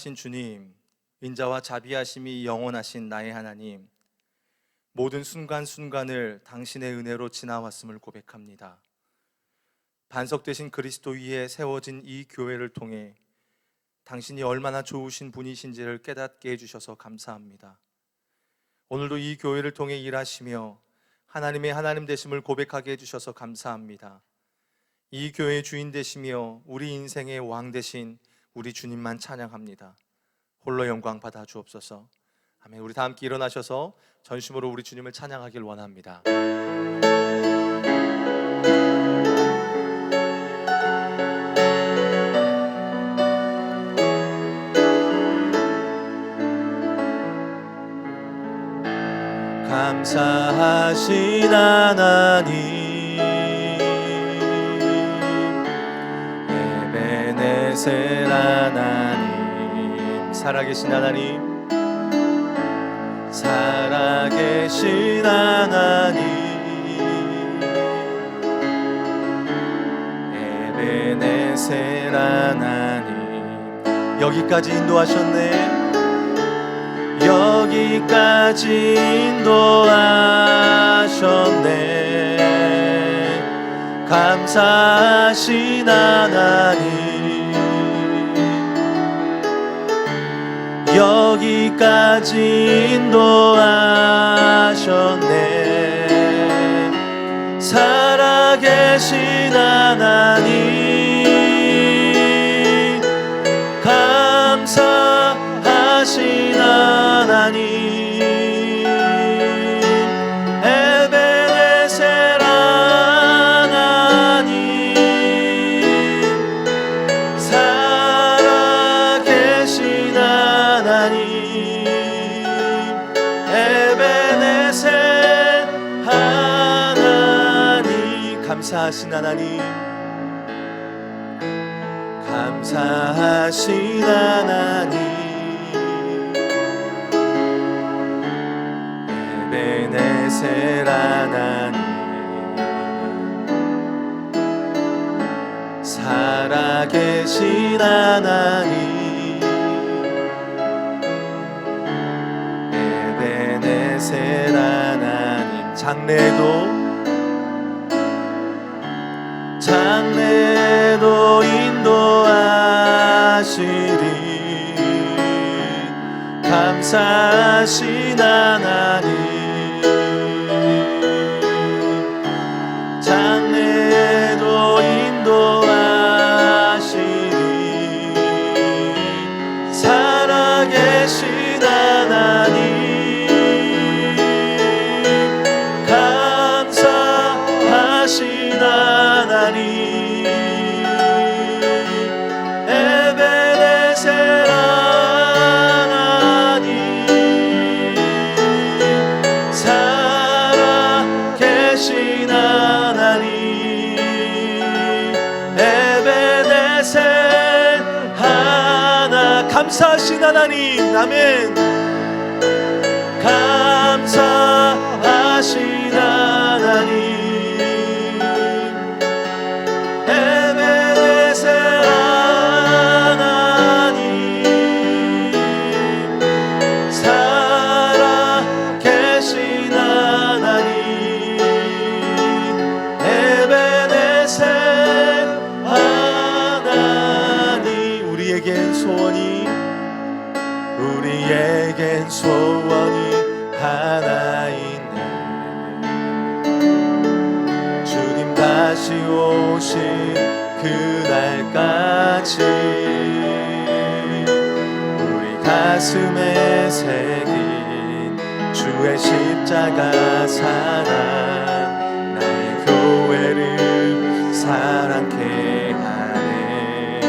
전능하신 주님, 인자와 자비하심이 영원하신 나의 하나님, 모든 순간순간을 당신의 은혜로 지나왔음을 고백합니다. 반석되신 그리스도 위에 세워진 이 교회를 통해 당신이 얼마나 좋으신 분이신지를 깨닫게 해주셔서 감사합니다. 오늘도 이 교회를 통해 일하시며 하나님의 하나님 되심을 고백하게 해주셔서 감사합니다. 이 교회의 주인 되시며 우리 인생의 왕 되신 우리 주님만 찬양합니다. 홀로 영광 받아 주옵소서. 아멘. 우리 다 함께 일어나셔서 전심으로 우리 주님을 찬양하길 원합니다. 감사하신 하나님, 에베네셀 하나님, 살아계신 하나님, 살아계신 하나님, 에베네셀 하나님, 여기까지 인도하셨네. 여기까지 인도하셨네. 감사하신 하나님, 여기까지 인도하셨네. 살아계신 하나님, 감사하신 하나님, 에베네셀 하나님, 살아계신 하나님, 에베네셀 하나님, 감사하신 하나님, 감사하신 하나님, 에베네셀 하나님, 살아계신 하나님, 에베네셀 하나님, 장래도 인도하시리. 감사하신 하나님, 장래도 인도하시리. 살아계신 하나님, 감사하신 하나님, 에베네셀 하나님, 살아계신 하나님, 에베네셀 하나, 감사하신 하나님, 아멘. 감사하신 하나님, 에베네셀 하나님, 살아계신 하나님, 에베네셀 하나님, 우리에겐 소원이 하나 있네. 주님 다시 오실 그날까지 우리 가슴에 새긴 주의 십자가 사랑, 나의 교회를 사랑케 하네.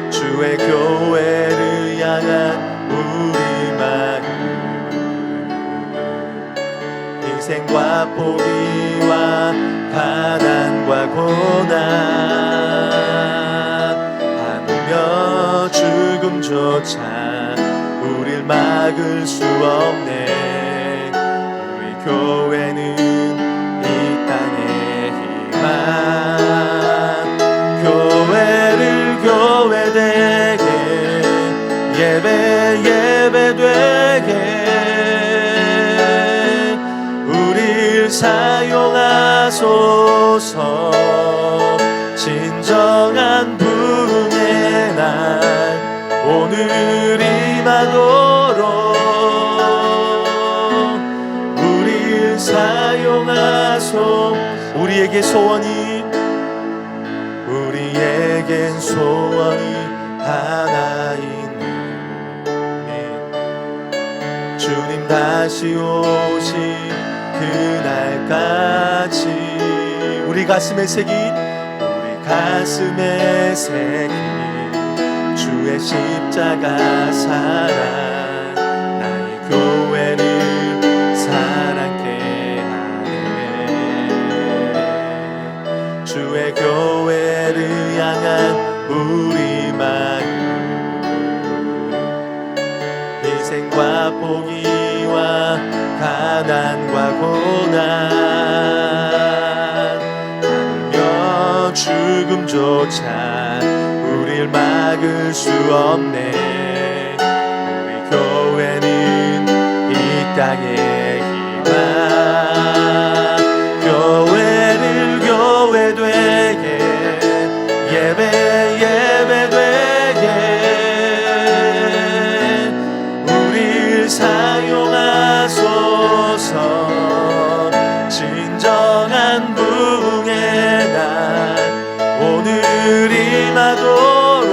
주의 교회를 향한 우리 마음, 인생과 포기와 가난과 고난, 하물며 죽음조차 우릴 막을 수 없네. 우리 교회는 이 땅의 희망, 교회를 교회되게 예배되게 우릴 사용하소서. 진정한 부흥의 날 오늘 임하도록 우릴 사용하소. 우리에게 우리에겐 소원이 하나 있네. 주님 다시 오신 그날까지 우리 가슴에 새긴 주의 십자가 사랑 나의 교회를 사랑케 하네. 주의 교회를 향한 우리 마음 희생과 포기와 가난과 고난 하며 죽음조차 우릴 막을 수 없네. 우리 교회는 이 땅의 희망. 교회를 교회되게 예배되게 우릴 사용하소서. 진정한 부흥의 날 오늘 임하도록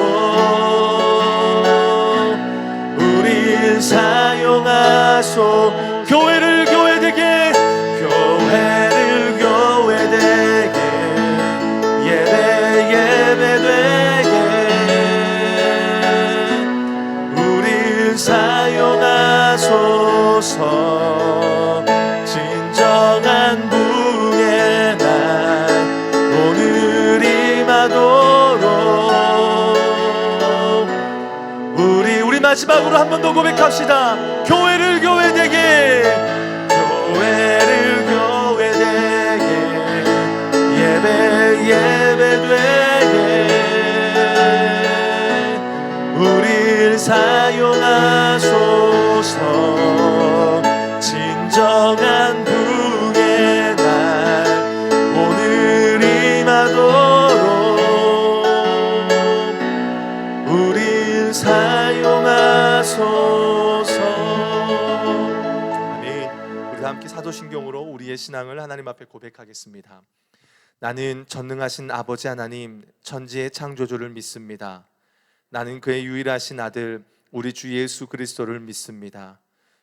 우릴 사용하소. 교회를 교회되게 예배되게 우릴 사용하소서. 진정한 부흥의 날 오늘 임하도록 우리 마지막으로 한 번 더 고백합시다. 교회를 교회되게 예배되게 우릴 사용하소서. 진정한 부흥의 날 오늘 임하도록 우릴 사용하소서. 아멘. 우리 함께 사도신경으로 우리의 신앙을 하나님 앞에 고백하겠습니다. 나는 전능하신 아버지 하나님, 천지의 창조주를 믿습니다. 나는 그의 유일하신 아들 우리 주 예수 그리스도를 믿습니다.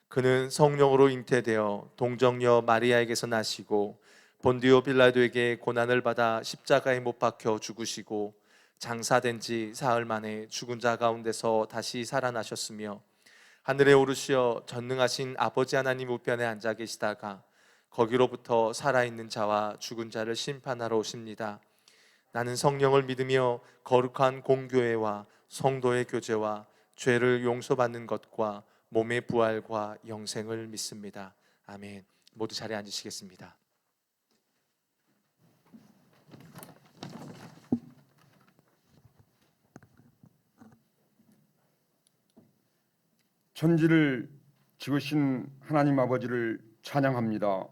그는 성령으로 잉태되어 동정녀 마리아에게서 나시고 본디오 빌라도에게 고난을 받아 십자가에 못 박혀 죽으시고 장사된 지 사흘 만에 죽은 자 가운데서 다시 살아나셨으며 하늘에 오르시어 전능하신 아버지 하나님 우편에 앉아 계시다가 거기로부터 살아있는 자와 죽은 자를 심판하러 오십니다. 나는 성령을 믿으며 거룩한 공교회와 성도의 교제와 죄를 용서받는 것과 몸의 부활과 영생을 믿습니다. 아멘. 모두 자리에 앉으시겠습니다. 천지를 지으신 하나님 아버지를 찬양합니다.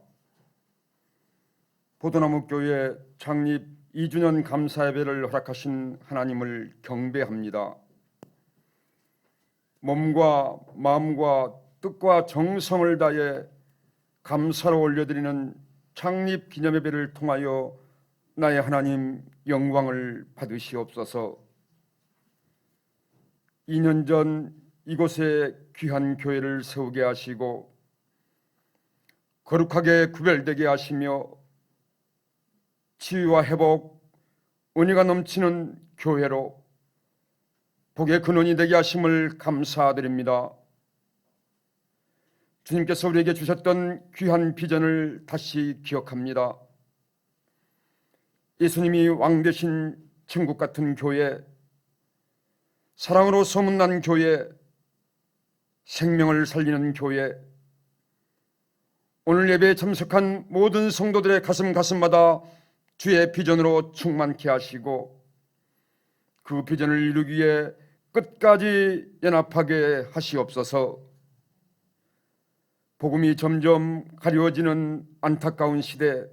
포도나무 교회 창립 2주년 감사예배를 허락하신 하나님을 경배합니다. 몸과 마음과 뜻과 정성을 다해 감사로 올려드리는 창립 기념예배를 통하여 나의 하나님 영광을 받으시옵소서. 2년 전 이곳에 귀한 교회를 세우게 하시고 거룩하게 구별되게 하시며 치유와 회복, 은혜가 넘치는 교회로 복의 근원이 되게 하심을 감사드립니다. 주님께서 우리에게 주셨던 귀한 비전을 다시 기억합니다. 예수님이 왕 되신 천국 같은 교회, 사랑으로 소문난 교회, 생명을 살리는 교회, 오늘 예배에 참석한 모든 성도들의 가슴마다 주의 비전으로 충만케 하시고 그 비전을 이루기 위해 끝까지 연합하게 하시옵소서. 복음이 점점 가려워지는 안타까운 시대,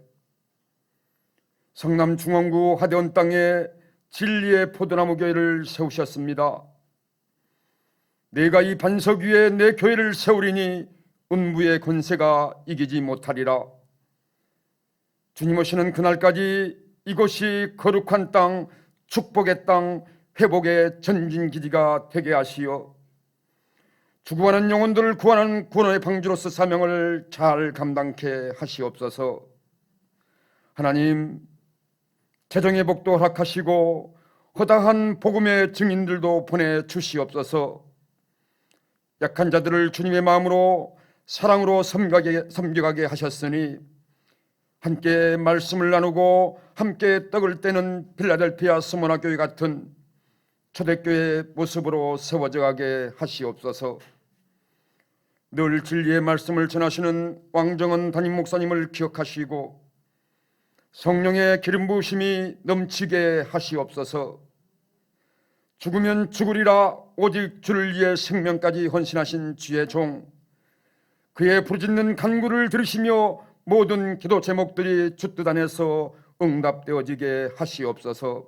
성남 중원구 하대원 땅에 진리의 포도나무 교회를 세우셨습니다. 내가 이 반석 위에 내 교회를 세우리니 음부의 권세가 이기지 못하리라. 주님 오시는 그날까지 이곳이 거룩한 땅, 축복의 땅, 회복의 전진기지가 되게 하시어 죽어가는 영혼들을 구하는 구원의 방주로서 사명을 잘 감당케 하시옵소서. 하나님, 재정의 복도 허락하시고 허다한 복음의 증인들도 보내주시옵소서. 약한 자들을 주님의 마음으로 사랑으로 섬겨가게 하셨으니 함께 말씀을 나누고 함께 떡을 떼는 필라델피아 스모나 교회 같은 초대교회의 모습으로 세워져 가게 하시옵소서. 늘 진리의 말씀을 전하시는 왕정은 담임 목사님을 기억하시고 성령의 기름 부으심이 넘치게 하시옵소서. 죽으면 죽으리라 오직 주를 위해 생명까지 헌신하신 주의 종, 그의 부르짖는 간구를 들으시며 모든 기도 제목들이 주 뜻 안에서 응답되어지게 하시옵소서.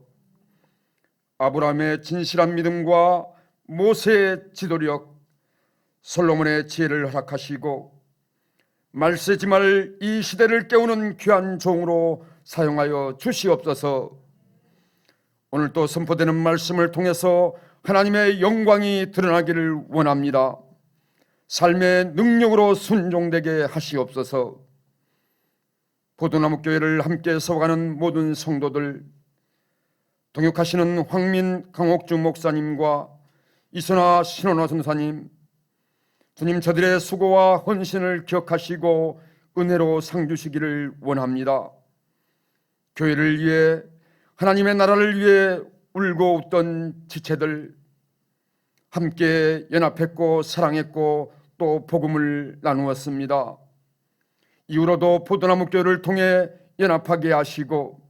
아브라함의 진실한 믿음과 모세의 지도력, 솔로몬의 지혜를 허락하시고 말세지 말 이 시대를 깨우는 귀한 종으로 사용하여 주시옵소서. 오늘 또 선포되는 말씀을 통해서 하나님의 영광이 드러나기를 원합니다. 삶의 능력으로 순종되게 하시옵소서. 포도나무 교회를 함께 세워가는 모든 성도들, 동역하시는 황민 강옥주 목사님과 이선아 신원화 선사님, 주님 저들의 수고와 헌신을 기억하시고 은혜로 상 주시기를 원합니다. 교회를 위해, 하나님의 나라를 위해 울고 웃던 지체들, 함께 연합했고 사랑했고 또 복음을 나누었습니다. 이후로도 포도나무 교회를 통해 연합하게 하시고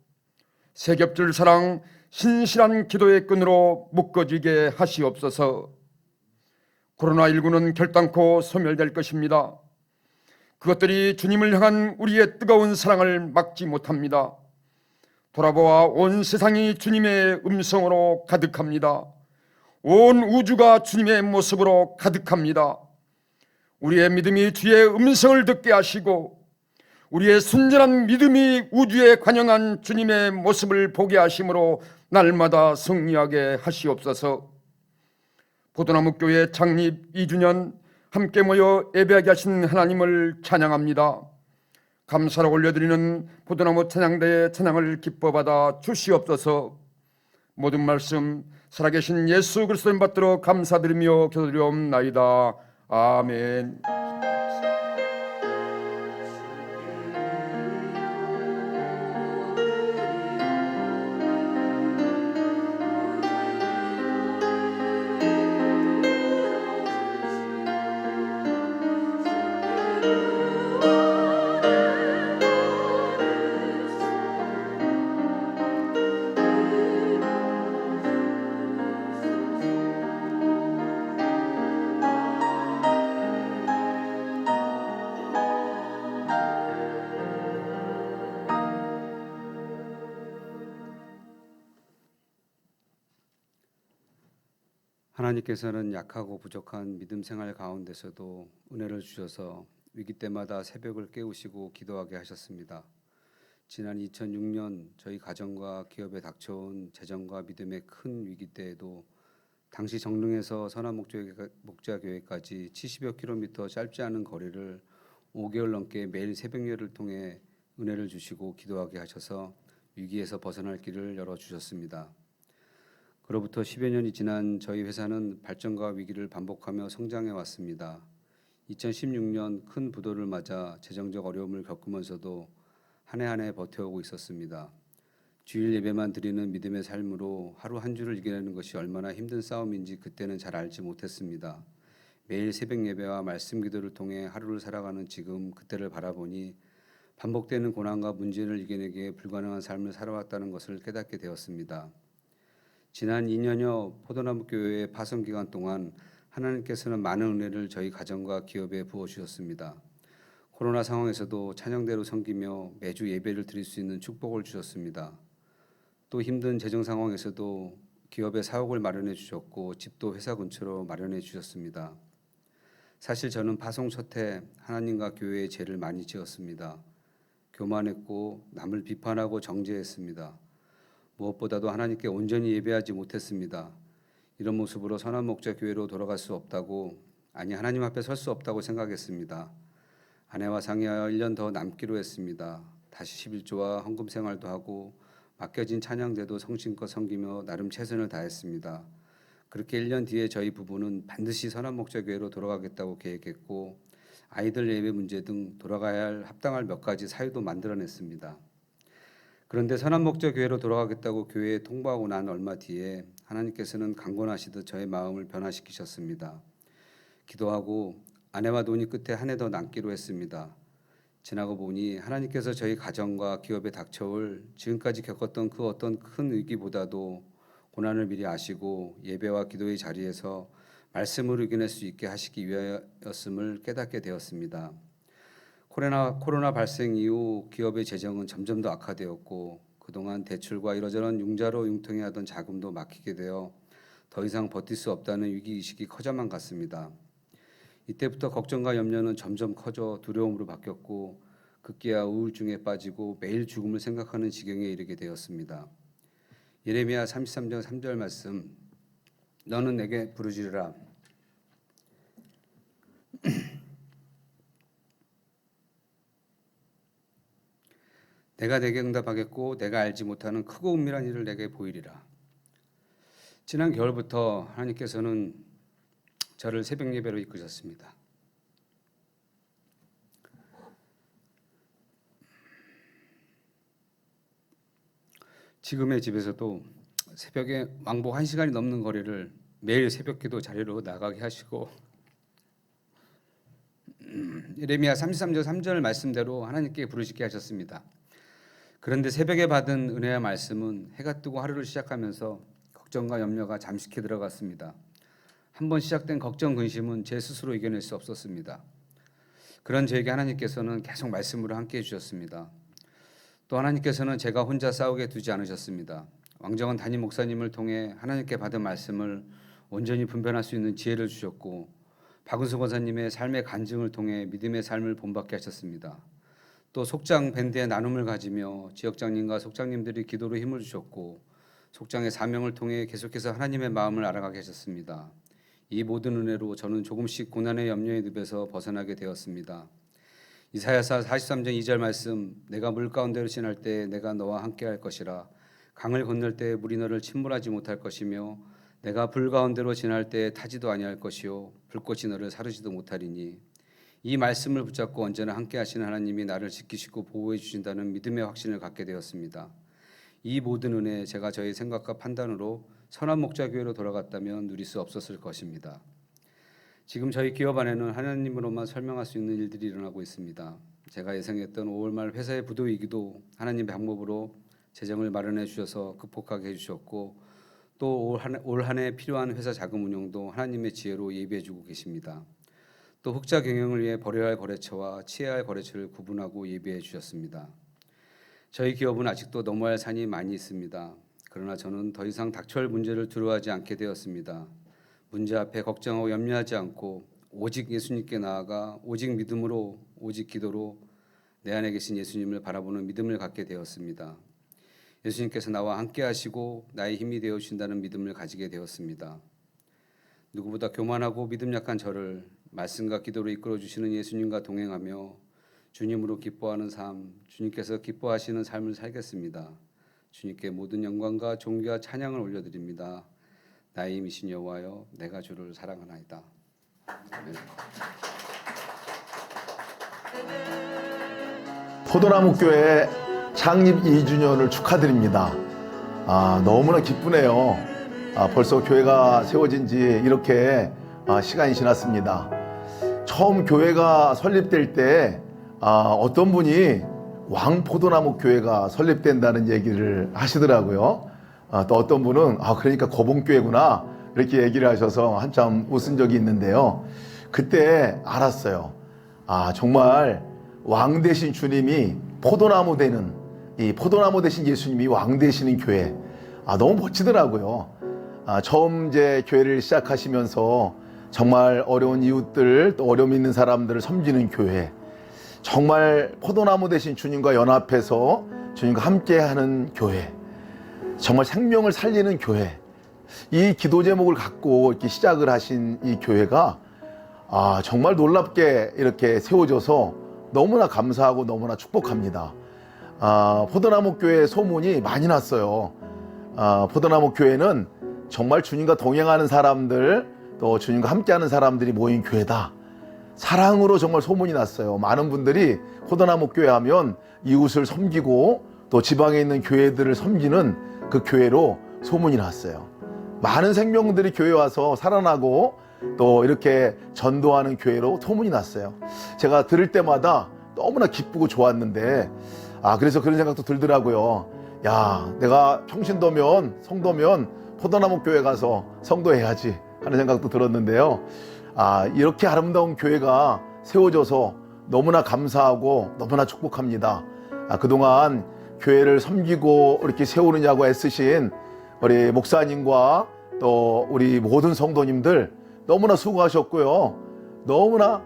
세겹줄 사랑, 신실한 기도의 끈으로 묶어지게 하시옵소서. 코로나19는 결단코 소멸될 것입니다. 그것들이 주님을 향한 우리의 뜨거운 사랑을 막지 못합니다. 돌아보아 온 세상이 주님의 음성으로 가득합니다. 온 우주가 주님의 모습으로 가득합니다. 우리의 믿음이 주의 음성을 듣게 하시고 우리의 순전한 믿음이 우주에 관영한 주님의 모습을 보게 하심으로 날마다 승리하게 하시옵소서. 포도나무 교회 창립 2주년 함께 모여 예배하게 하신 하나님을 찬양합니다. 감사로 올려드리는 포도나무 찬양대의 찬양을 기뻐받아 주시옵소서. 모든 말씀 살아계신 예수 그리스도님 받들어 감사드리며 기도드리옵나이다. 아멘. 하나님께서는 약하고 부족한 믿음 생활 가운데서도 은혜를 주셔서 위기 때마다 새벽을 깨우시고 기도하게 하셨습니다. 지난 2006년 저희 가정과 기업에 닥쳐온 재정과 믿음의 큰 위기 때에도 당시 정릉에서 선한 목자교회까지 70여 킬로미터 짧지 않은 거리를 5개월 넘게 매일 새벽 예배를 통해 은혜를 주시고 기도하게 하셔서 위기에서 벗어날 길을 열어주셨습니다. 그로부터 10여 년이 지난 저희 회사는 발전과 위기를 반복하며 성장해 왔습니다. 2016년 큰 부도를 맞아 재정적 어려움을 겪으면서도 한 해 한 해 버텨오고 있었습니다. 주일 예배만 드리는 믿음의 삶으로 하루 한 주를 이겨내는 것이 얼마나 힘든 싸움인지 그때는 잘 알지 못했습니다. 매일 새벽 예배와 말씀 기도를 통해 하루를 살아가는 지금 그때를 바라보니 반복되는 고난과 문제를 이겨내기에 불가능한 삶을 살아왔다는 것을 깨닫게 되었습니다. 지난 2년여 포도나무 교회의 파송 기간 동안 하나님께서는 많은 은혜를 저희 가정과 기업에 부어주셨습니다. 코로나 상황에서도 찬양대로 섬기며 매주 예배를 드릴 수 있는 축복을 주셨습니다. 또 힘든 재정 상황에서도 기업에 사옥을 마련해 주셨고 집도 회사 근처로 마련해 주셨습니다. 사실 저는 파송 첫해 하나님과 교회의 죄를 많이 지었습니다. 교만했고 남을 비판하고 정죄했습니다. 무엇보다도 하나님께 온전히 예배하지 못했습니다. 이런 모습으로 선한 목자 교회로 돌아갈 수 없다고, 아니 하나님 앞에 설 수 없다고 생각했습니다. 아내와 상의하여 1년 더 남기로 했습니다. 다시 11조와 헌금 생활도 하고 맡겨진 찬양대도 성심껏 섬기며 나름 최선을 다했습니다. 그렇게 1년 뒤에 저희 부부는 반드시 선한 목자 교회로 돌아가겠다고 계획했고 아이들 예배 문제 등 돌아가야 할 합당할 몇 가지 사유도 만들어냈습니다. 그런데 선한 목자 교회로 돌아가겠다고 교회에 통보하고 난 얼마 뒤에 하나님께서는 강권하시듯 저의 마음을 변화시키셨습니다. 기도하고 아내와 논의 끝에 한 해 더 남기로 했습니다. 지나고 보니 하나님께서 저희 가정과 기업에 닥쳐올 지금까지 겪었던 그 어떤 큰 위기보다도 고난을 미리 아시고 예배와 기도의 자리에서 말씀으로 이겨낼 수 있게 하시기 위하였음을 깨닫게 되었습니다. 코로나 발생 이후 기업의 재정은 점점 더 악화되었고 그동안 대출과 이러저런 융자로 융통해 하던 자금도 막히게 되어 더 이상 버틸 수 없다는 위기의식이 커져만 갔습니다. 이때부터 걱정과 염려는 점점 커져 두려움으로 바뀌었고 급기야 우울증에 빠지고 매일 죽음을 생각하는 지경에 이르게 되었습니다. 예레미야 33장 3절 말씀, 너는 내게 부르짖으라. 내가 내게 응답하겠고 내가 알지 못하는 크고 은밀한 일을 내게 보이리라. 지난 겨울부터 하나님께서는 저를 새벽 예배로 이끄셨습니다. 지금의 집에서도 새벽에 왕복 1시간이 넘는 거리를 매일 새벽기도 자리로 나가게 하시고 예레미야 33절 3절 말씀대로 하나님께 부르짖게 하셨습니다. 그런데 새벽에 받은 은혜와 말씀은 해가 뜨고 하루를 시작하면서 걱정과 염려가 잠식해 들어갔습니다. 한번 시작된 걱정 근심은 제 스스로 이겨낼 수 없었습니다. 그런 저에게 하나님께서는 계속 말씀으로 함께해 주셨습니다. 또 하나님께서는 제가 혼자 싸우게 두지 않으셨습니다. 왕정원 담임 목사님을 통해 하나님께 받은 말씀을 온전히 분별할 수 있는 지혜를 주셨고 박은수 권사님의 삶의 간증을 통해 믿음의 삶을 본받게 하셨습니다. 또 속장 밴드의 나눔을 가지며 지역장님과 속장님들이 기도로 힘을 주셨고 속장의 사명을 통해 계속해서 하나님의 마음을 알아가게 하셨습니다. 이 모든 은혜로 저는 조금씩 고난의 염려의 늪에서 벗어나게 되었습니다. 이사야서 43장 2절 말씀, 내가 물 가운데로 지날 때 내가 너와 함께 할 것이라. 강을 건널 때 물이 너를 침몰하지 못할 것이며 내가 불 가운데로 지날 때 타지도 아니할 것이요 불꽃이 너를 사르지도 못하리니. 이 말씀을 붙잡고 언제나 함께 하시는 하나님이 나를 지키시고 보호해 주신다는 믿음의 확신을 갖게 되었습니다. 이 모든 은혜 제가 저의 생각과 판단으로 선한 목자 교회로 돌아갔다면 누릴 수 없었을 것입니다. 지금 저희 기업 안에는 하나님으로만 설명할 수 있는 일들이 일어나고 있습니다. 제가 예상했던 5월 말 회사의 부도 위기도 하나님의 방법으로 재정을 마련해 주셔서 극복하게 해주셨고 또 올 한 해 필요한 회사 자금 운용도 하나님의 지혜로 예비해 주고 계십니다. 또 흑자 경영을 위해 버려야 할 거래처와 취해야 할 거래처를 구분하고 예비해 주셨습니다. 저희 기업은 아직도 넘어야 할 산이 많이 있습니다. 그러나 저는 더 이상 닥쳐올 문제를 두려워하지 않게 되었습니다. 문제 앞에 걱정하고 염려하지 않고 오직 예수님께 나아가 오직 믿음으로 오직 기도로 내 안에 계신 예수님을 바라보는 믿음을 갖게 되었습니다. 예수님께서 나와 함께 하시고 나의 힘이 되어 주신다는 믿음을 가지게 되었습니다. 누구보다 교만하고 믿음 약한 저를 말씀과 기도로 이끌어 주시는 예수님과 동행하며 주님으로 기뻐하는 삶, 주님께서 기뻐하시는 삶을 살겠습니다. 주님께 모든 영광과 존귀와 찬양을 올려드립니다. 나의 힘이신 여호와여, 내가 주를 사랑하나이다. 아멘. 포도나무 교회 창립 2주년을 축하드립니다. 너무나 기쁘네요. 벌써 교회가 세워진 지 이렇게 시간이 지났습니다. 처음 교회가 설립될 때 어떤 분이 왕포도나무 교회가 설립된다는 얘기를 하시더라고요. 또 어떤 분은 그러니까 거봉교회구나 이렇게 얘기를 하셔서 한참 웃은 적이 있는데요. 그때 알았어요. 정말 왕 되신 주님이 포도나무 되는, 이 포도나무 되신 예수님이 왕 되시는 교회, 너무 멋지더라고요. 처음 이제 교회를 시작하시면서 정말 어려운 이웃들, 또 어려움 있는 사람들을 섬기는 교회, 정말 포도나무 되신 주님과 연합해서 주님과 함께하는 교회, 정말 생명을 살리는 교회, 이 기도 제목을 갖고 이렇게 시작을 하신 이 교회가 정말 놀랍게 이렇게 세워져서 너무나 감사하고 너무나 축복합니다. 포도나무 교회 소문이 많이 났어요. 포도나무 교회는 정말 주님과 동행하는 사람들, 또 주님과 함께하는 사람들이 모인 교회다. 사랑으로 정말 소문이 났어요. 많은 분들이 포도나무 교회 하면 이웃을 섬기고 또 지방에 있는 교회들을 섬기는 그 교회로 소문이 났어요. 많은 생명들이 교회 와서 살아나고 또 이렇게 전도하는 교회로 소문이 났어요. 제가 들을 때마다 너무나 기쁘고 좋았는데 그래서 그런 생각도 들더라고요. 야, 내가 평신도면, 성도면 포도나무 교회 가서 성도해야지 하는 생각도 들었는데요. 이렇게 아름다운 교회가 세워져서 너무나 감사하고 너무나 축복합니다. 그동안 교회를 섬기고 이렇게 세우느냐고 애쓰신 우리 목사님과 또 우리 모든 성도님들 너무나 수고하셨고요. 너무나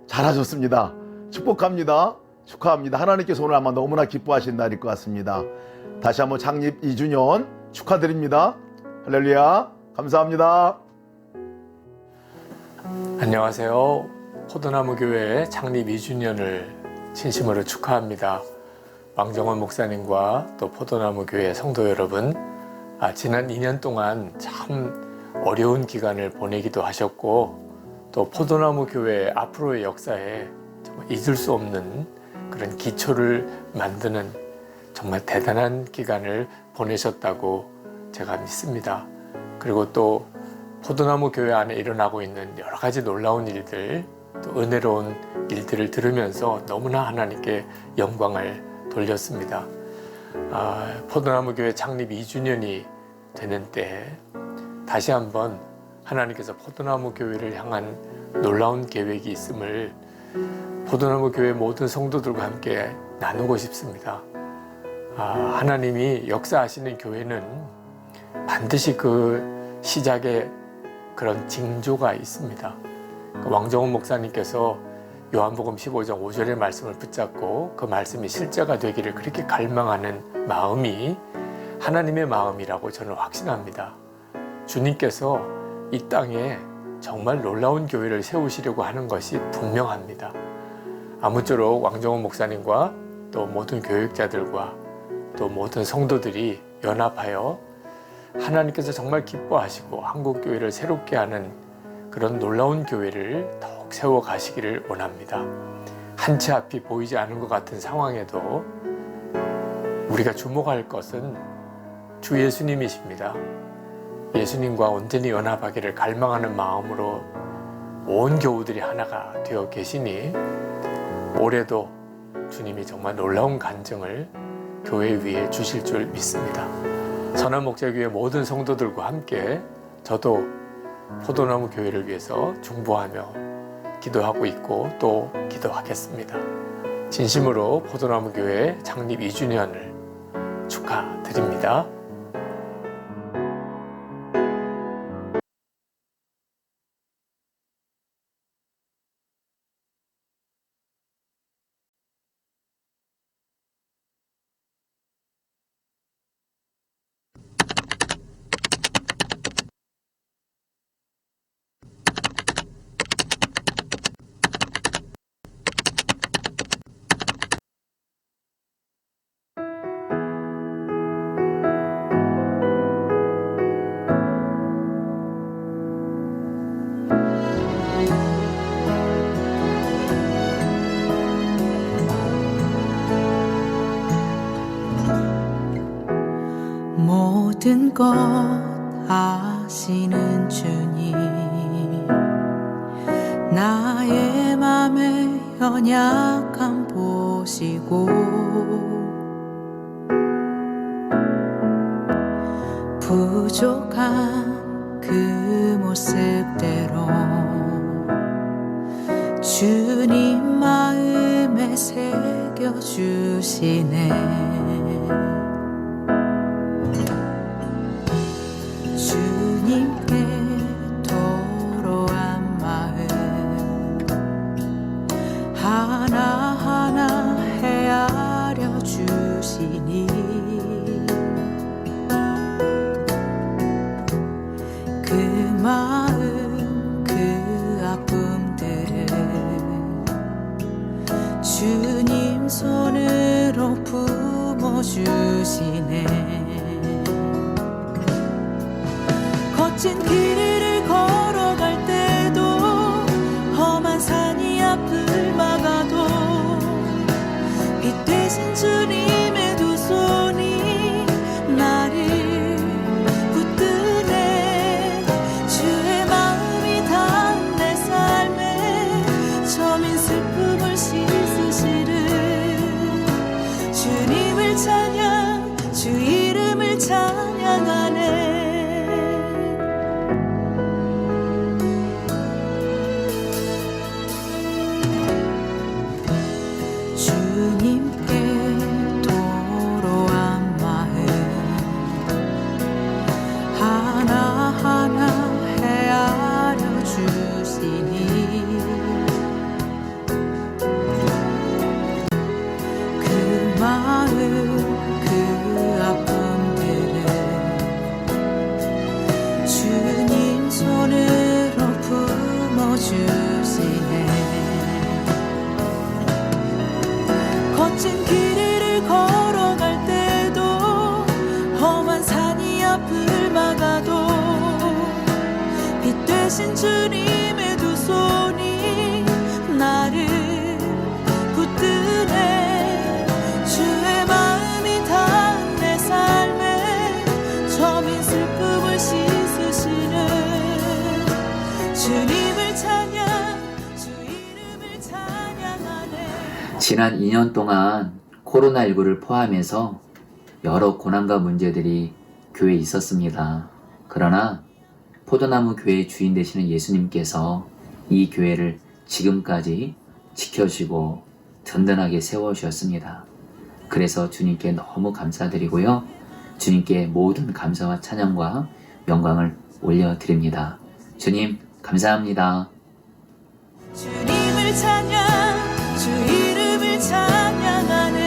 잘하셨습니다. 축복합니다. 축하합니다. 하나님께서 오늘 아마 너무나 기뻐하신 날일 것 같습니다. 다시 한번 창립 2주년 축하드립니다. 할렐루야. 감사합니다. 안녕하세요. 포도나무 교회 창립 2주년을 진심으로 축하합니다. 왕정원 목사님과 또 포도나무 교회 성도 여러분, 지난 2년 동안 참 어려운 기간을 보내기도 하셨고 또 포도나무 교회 앞으로의 역사에 정말 잊을 수 없는 그런 기초를 만드는 정말 대단한 기간을 보내셨다고 제가 믿습니다. 그리고 또 포도나무 교회 안에 일어나고 있는 여러 가지 놀라운 일들, 또 은혜로운 일들을 들으면서 너무나 하나님께 영광을 돌렸습니다. 포도나무 교회 창립 2주년이 되는 때 다시 한번 하나님께서 포도나무 교회를 향한 놀라운 계획이 있음을 포도나무 교회 모든 성도들과 함께 나누고 싶습니다. 하나님이 역사하시는 교회는 반드시 그 시작에 그런 징조가 있습니다. 왕정원 목사님께서 요한복음 15장 5절의 말씀을 붙잡고 그 말씀이 실제가 되기를 그렇게 갈망하는 마음이 하나님의 마음이라고 저는 확신합니다. 주님께서 이 땅에 정말 놀라운 교회를 세우시려고 하는 것이 분명합니다. 아무쪼록 왕정원 목사님과 또 모든 교육자들과 또 모든 성도들이 연합하여 하나님께서 정말 기뻐하시고 한국교회를 새롭게 하는 그런 놀라운 교회를 더욱 세워가시기를 원합니다. 한 치 앞이 보이지 않은 것 같은 상황에도 우리가 주목할 것은 주 예수님이십니다. 예수님과 온전히 연합하기를 갈망하는 마음으로 온 교우들이 하나가 되어 계시니 올해도 주님이 정말 놀라운 간증을 교회 위에 주실 줄 믿습니다. 선한목자교회 모든 성도들과 함께 저도 포도나무 교회를 위해서 중보하며 기도하고 있고 또 기도하겠습니다. 진심으로 포도나무 교회 창립 2주년을 축하드립니다. 모든 것 아시는 주님, 나의 맘의 연약함 보시고 부족한 그 모습대로 주님 마음에 새겨주시네. 주님께 도로한 마음 하나하나 헤아려 주시니 그 마음 그 아픔들을 주님 손으로 품어주시네. 거친 길을 걸어갈 때도 험한 산이 앞을 막아도 빛 되신 주님의 두 손이 나를 붙드네. 주의 마음이 닿은 내 삶에 저민 슬픔을 씻으시는 주님을 찬양 주 이름을 찬양하네. 주님께 도로한 마음 하나하나 헤아려 주시니 그 마음 그 아픔들을 주님 손으로 품어주시네. 거친 길을 걸어갈 때도 험한 산이 앞을 막아도 빛 되신 주님의 두 손이 나를 붙드네. 주의 마음이 닿은 내 삶에 저민 슬픔을 씻으시는 주님을 찬양 주 이름을 찬양하네. 지난 2년 동안 코로나19를 포함해서 여러 고난과 문제들이 교회에 있었습니다. 그러나 포도나무 교회의 주인 되시는 예수님께서 이 교회를 지금까지 지켜주시고 든든하게 세워주셨습니다. 그래서 주님께 너무 감사드리고요. 주님께 모든 감사와 찬양과 영광을 올려드립니다. 주님 감사합니다. 주님을 찬양 주 이름을 찬양하네.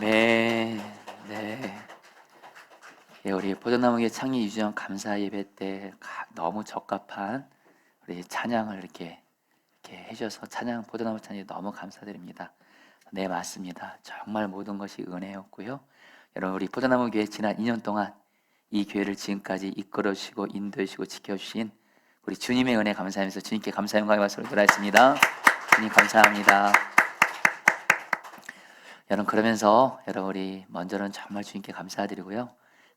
아멘. 네. 예, 우리 포도나무교회 창립 2주년 감사 예배 때 너무 적합한 우리 찬양을 이렇게 해주셔서 찬양 포도나무 찬양 너무 감사드립니다. 네, 맞습니다. 정말 모든 것이 은혜였고요. 여러분, 우리 포도나무교회 지난 2년 동안 이 교회를 지금까지 이끌어 주시고 인도해 주시고 지켜 주신 우리 주님의 은혜 감사하면서 주님께 감사 영광의 말씀을 드리겠습니다. 주님 감사합니다. 여러분, 그러면서 여러분 우리 먼저는 정말 주님께 감사드리고요.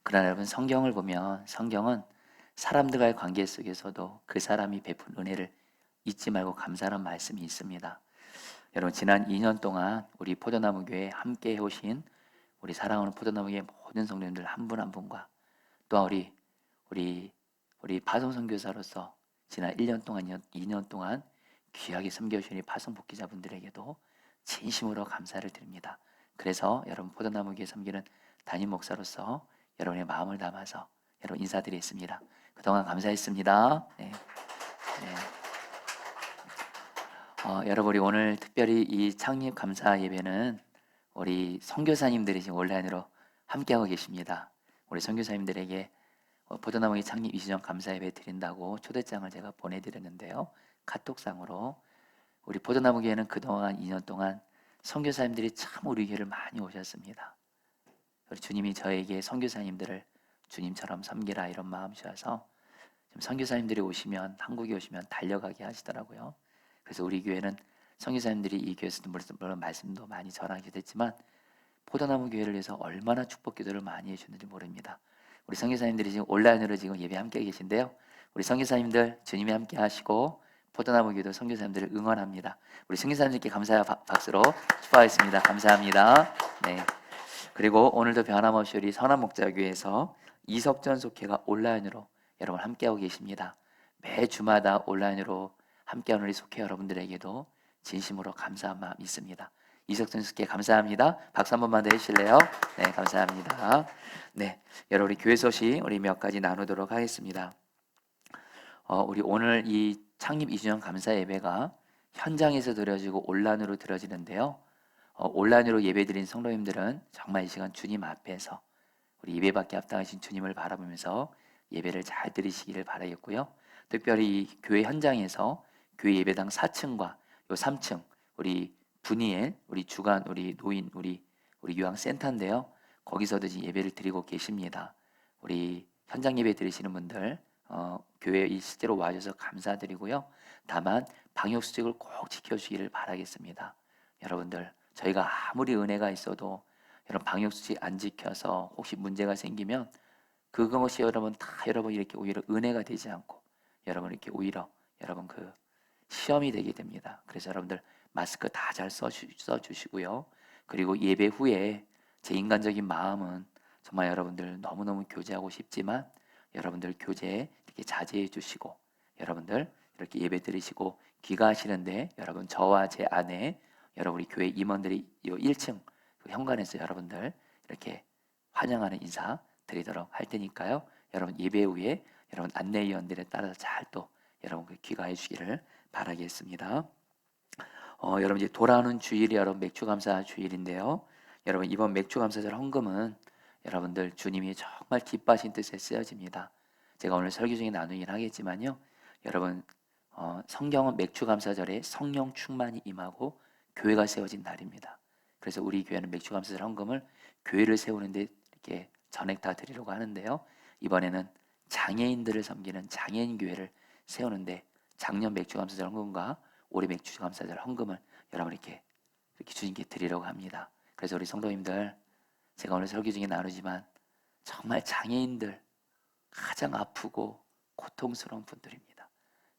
그러나 여러분, 성경을 보면 성경은 사람들과의 관계 속에서도 그 사람이 베푼 은혜를 잊지 말고 감사하는 말씀이 있습니다. 여러분, 지난 2년 동안 우리 포도나무 교회에 함께 해오신 우리 사랑하는 포도나무 교회 모든 성도님들 한 분 한 분과 또한 우리 파송 선교사로서 지난 1년 동안 2년 동안 귀하게 섬겨주신 파송 복귀자분들에게도 진심으로 감사를 드립니다. 그래서 여러분 포도나무 교회 섬기는 담임 목사로서 여러분의 마음을 담아서 여러분 인사드리겠습니다. 그동안 감사했습니다. 네. 여러분, 우리 오늘 특별히 이 창립 감사 예배는 우리 선교사님들이 지금 온라인으로 함께하고 계십니다. 우리 선교사님들에게 포도나무 창립 2주년 감사 예배 드린다고 초대장을 제가 보내드렸는데요. 카톡상으로 우리 포도나무 교회는 그동안 2년 동안 선교사님들이 참 우리 교회를 많이 오셨습니다. 우리 주님이 저에게 선교사님들을 주님처럼 섬기라 이런 마음 주셔서 지금 선교사님들이 오시면 한국에 오시면 달려가게 하시더라고요. 그래서 우리 교회는 선교사님들이 이 교회에서도 물론 말씀도 많이 전하게 됐지만 포도나무 교회를 위해서 얼마나 축복 기도를 많이 해주는지 모릅니다. 우리 선교사님들이 지금 온라인으로 지금 예배 함께 계신데요. 우리 선교사님들 주님이 함께 하시고 포도나무 교회도 선교사님들을 응원합니다. 우리 선교사님들께 감사의 박수로 축복하겠습니다. 감사합니다. 네. 그리고 오늘도 변함없이 우리 선한목자교회에서 이석전 속회가 온라인으로 여러분 함께하고 계십니다. 매 주마다 온라인으로 함께하는 우리 속회 여러분들에게도 진심으로 감사한 마음 있습니다. 이석전 속회 감사합니다. 박수 한 번만 더 해주실래요? 네, 감사합니다. 네, 여러분 우리 교회 소식 우리 몇 가지 나누도록 하겠습니다. 우리 오늘 이 창립 2주년 감사 예배가 현장에서 드려지고 온라인으로 드려지는데요. 온라인으로 예배드린 성도님들은 정말 이 시간 주님 앞에서 우리 예배받기 합당하신 주님을 바라보면서 예배를 잘 드리시기를 바라겠고요. 특별히 이 교회 현장에서 교회 예배당 4층과 요 3층 우리 분이엘, 우리 주간, 우리 노인, 우리 유황센터인데요. 거기서도 지금 예배를 드리고 계십니다. 우리 현장 예배 드리시는 분들 교회에 실제로 와주셔서 감사드리고요. 다만 방역 수칙을 꼭 지켜주시기를 바라겠습니다. 여러분들, 저희가 아무리 은혜가 있어도 여러분 방역 수칙 안 지켜서 혹시 문제가 생기면 그것이 여러분 이렇게 오히려 은혜가 되지 않고 여러분 이렇게 오히려 여러분 그 시험이 되게 됩니다. 그래서 여러분들 마스크 다 잘 써주시고요. 그리고 예배 후에 제 인간적인 마음은 정말 여러분들 너무너무 교제하고 싶지만 여러분들 교제 이렇게 자제해 주시고 여러분들 이렇게 예배 드리시고 귀가하시는데 여러분 저와 제 아내 여러분 우리 교회 임원들이 이 1층 그 현관에서 여러분들 이렇게 환영하는 인사 드리도록 할 테니까요. 여러분 예배 후에 여러분 안내위원들에 따라서 잘 또 여러분 귀가해 주시기를 바라겠습니다. 여러분 이제 돌아오는 주일이 여러분 맥주감사 주일인데요. 여러분 이번 맥주감사절 헌금은 여러분들 주님이 정말 기뻐하신 뜻에 쓰여집니다. 제가 오늘 설교 중에 나누긴 하겠지만요. 여러분 성경은 맥주감사절에 성령 충만이 임하고 교회가 세워진 날입니다. 그래서 우리 교회는 맥주감사절 헌금을 교회를 세우는데 이렇게 전액 다 드리려고 하는데요. 이번에는 장애인들을 섬기는 장애인 교회를 세우는데 작년 맥주감사절 헌금과 올해 맥주감사절 헌금을 여러분 이렇게 주님께 드리려고 합니다. 그래서 우리 성도님들 제가 오늘 설교 중에 나누지만 정말 장애인들 가장 아프고 고통스러운 분들입니다.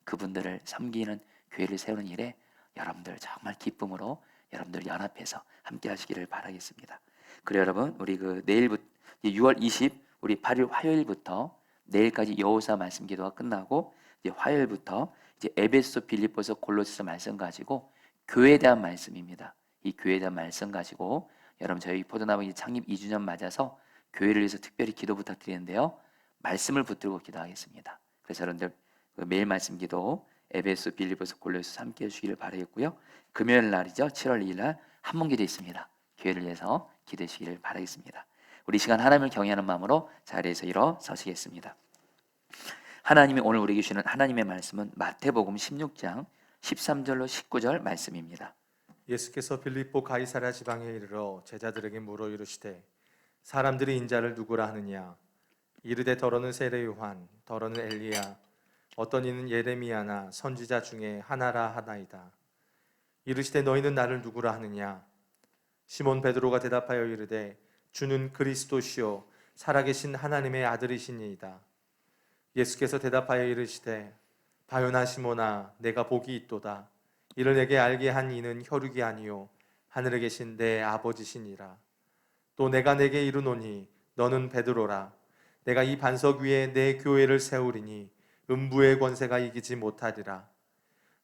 그분들을 섬기는 교회를 세우는 일에 여러분들 정말 기쁨으로 여러분들 연합해서 함께 하시기를 바라겠습니다. 그리고 여러분 우리 내일부터 6월 20 우리 8일 화요일부터 내일까지 여호사 말씀 기도가 끝나고 이제 화요일부터 이제 에베소, 빌립보서, 골로새서 말씀 가지고 교회에 대한 말씀입니다. 이 교회에 대한 말씀 가지고 여러분 저희 포도나무 창립 2주년 맞아서 교회를 위해서 특별히 기도 부탁드리는데요. 말씀을 붙들고 기도하겠습니다. 그래서 여러분들 매일 말씀 기도 에베소, 빌립보서, 골로새서 함께 해주시기를 바라겠고요. 금요일 날이죠. 7월 2일 날 한문기도 있습니다. 교회를 위해서 기도하시기를 바라겠습니다. 우리 이 시간 하나님을 경외하는 마음으로 자리에서 일어서시겠습니다. 하나님이 오늘 우리에게 주시는 하나님의 말씀은 마태복음 16장 13절로 19절 말씀입니다. 예수께서 빌립보 가이사랴 지방에 이르러 제자들에게 물어 이르시되 사람들이 인자를 누구라 하느냐 이르되 더러는 세례 요한 더러는 엘리야 어떤 이는 예레미야나 선지자 중에 하나라 하나이다. 이르시되 너희는 나를 누구라 하느냐 시몬 베드로가 대답하여 이르되 주는 그리스도시요 살아계신 하나님의 아들이시니이다. 예수께서 대답하여 이르시되 바요나 시몬아 내가 복이 있도다. 이를 내게 알게 한 이는 혈육이 아니요 하늘에 계신 내 아버지시니라. 또 내가 내게 이르노니 너는 베드로라. 내가 이 반석 위에 내 교회를 세우리니 음부의 권세가 이기지 못하리라.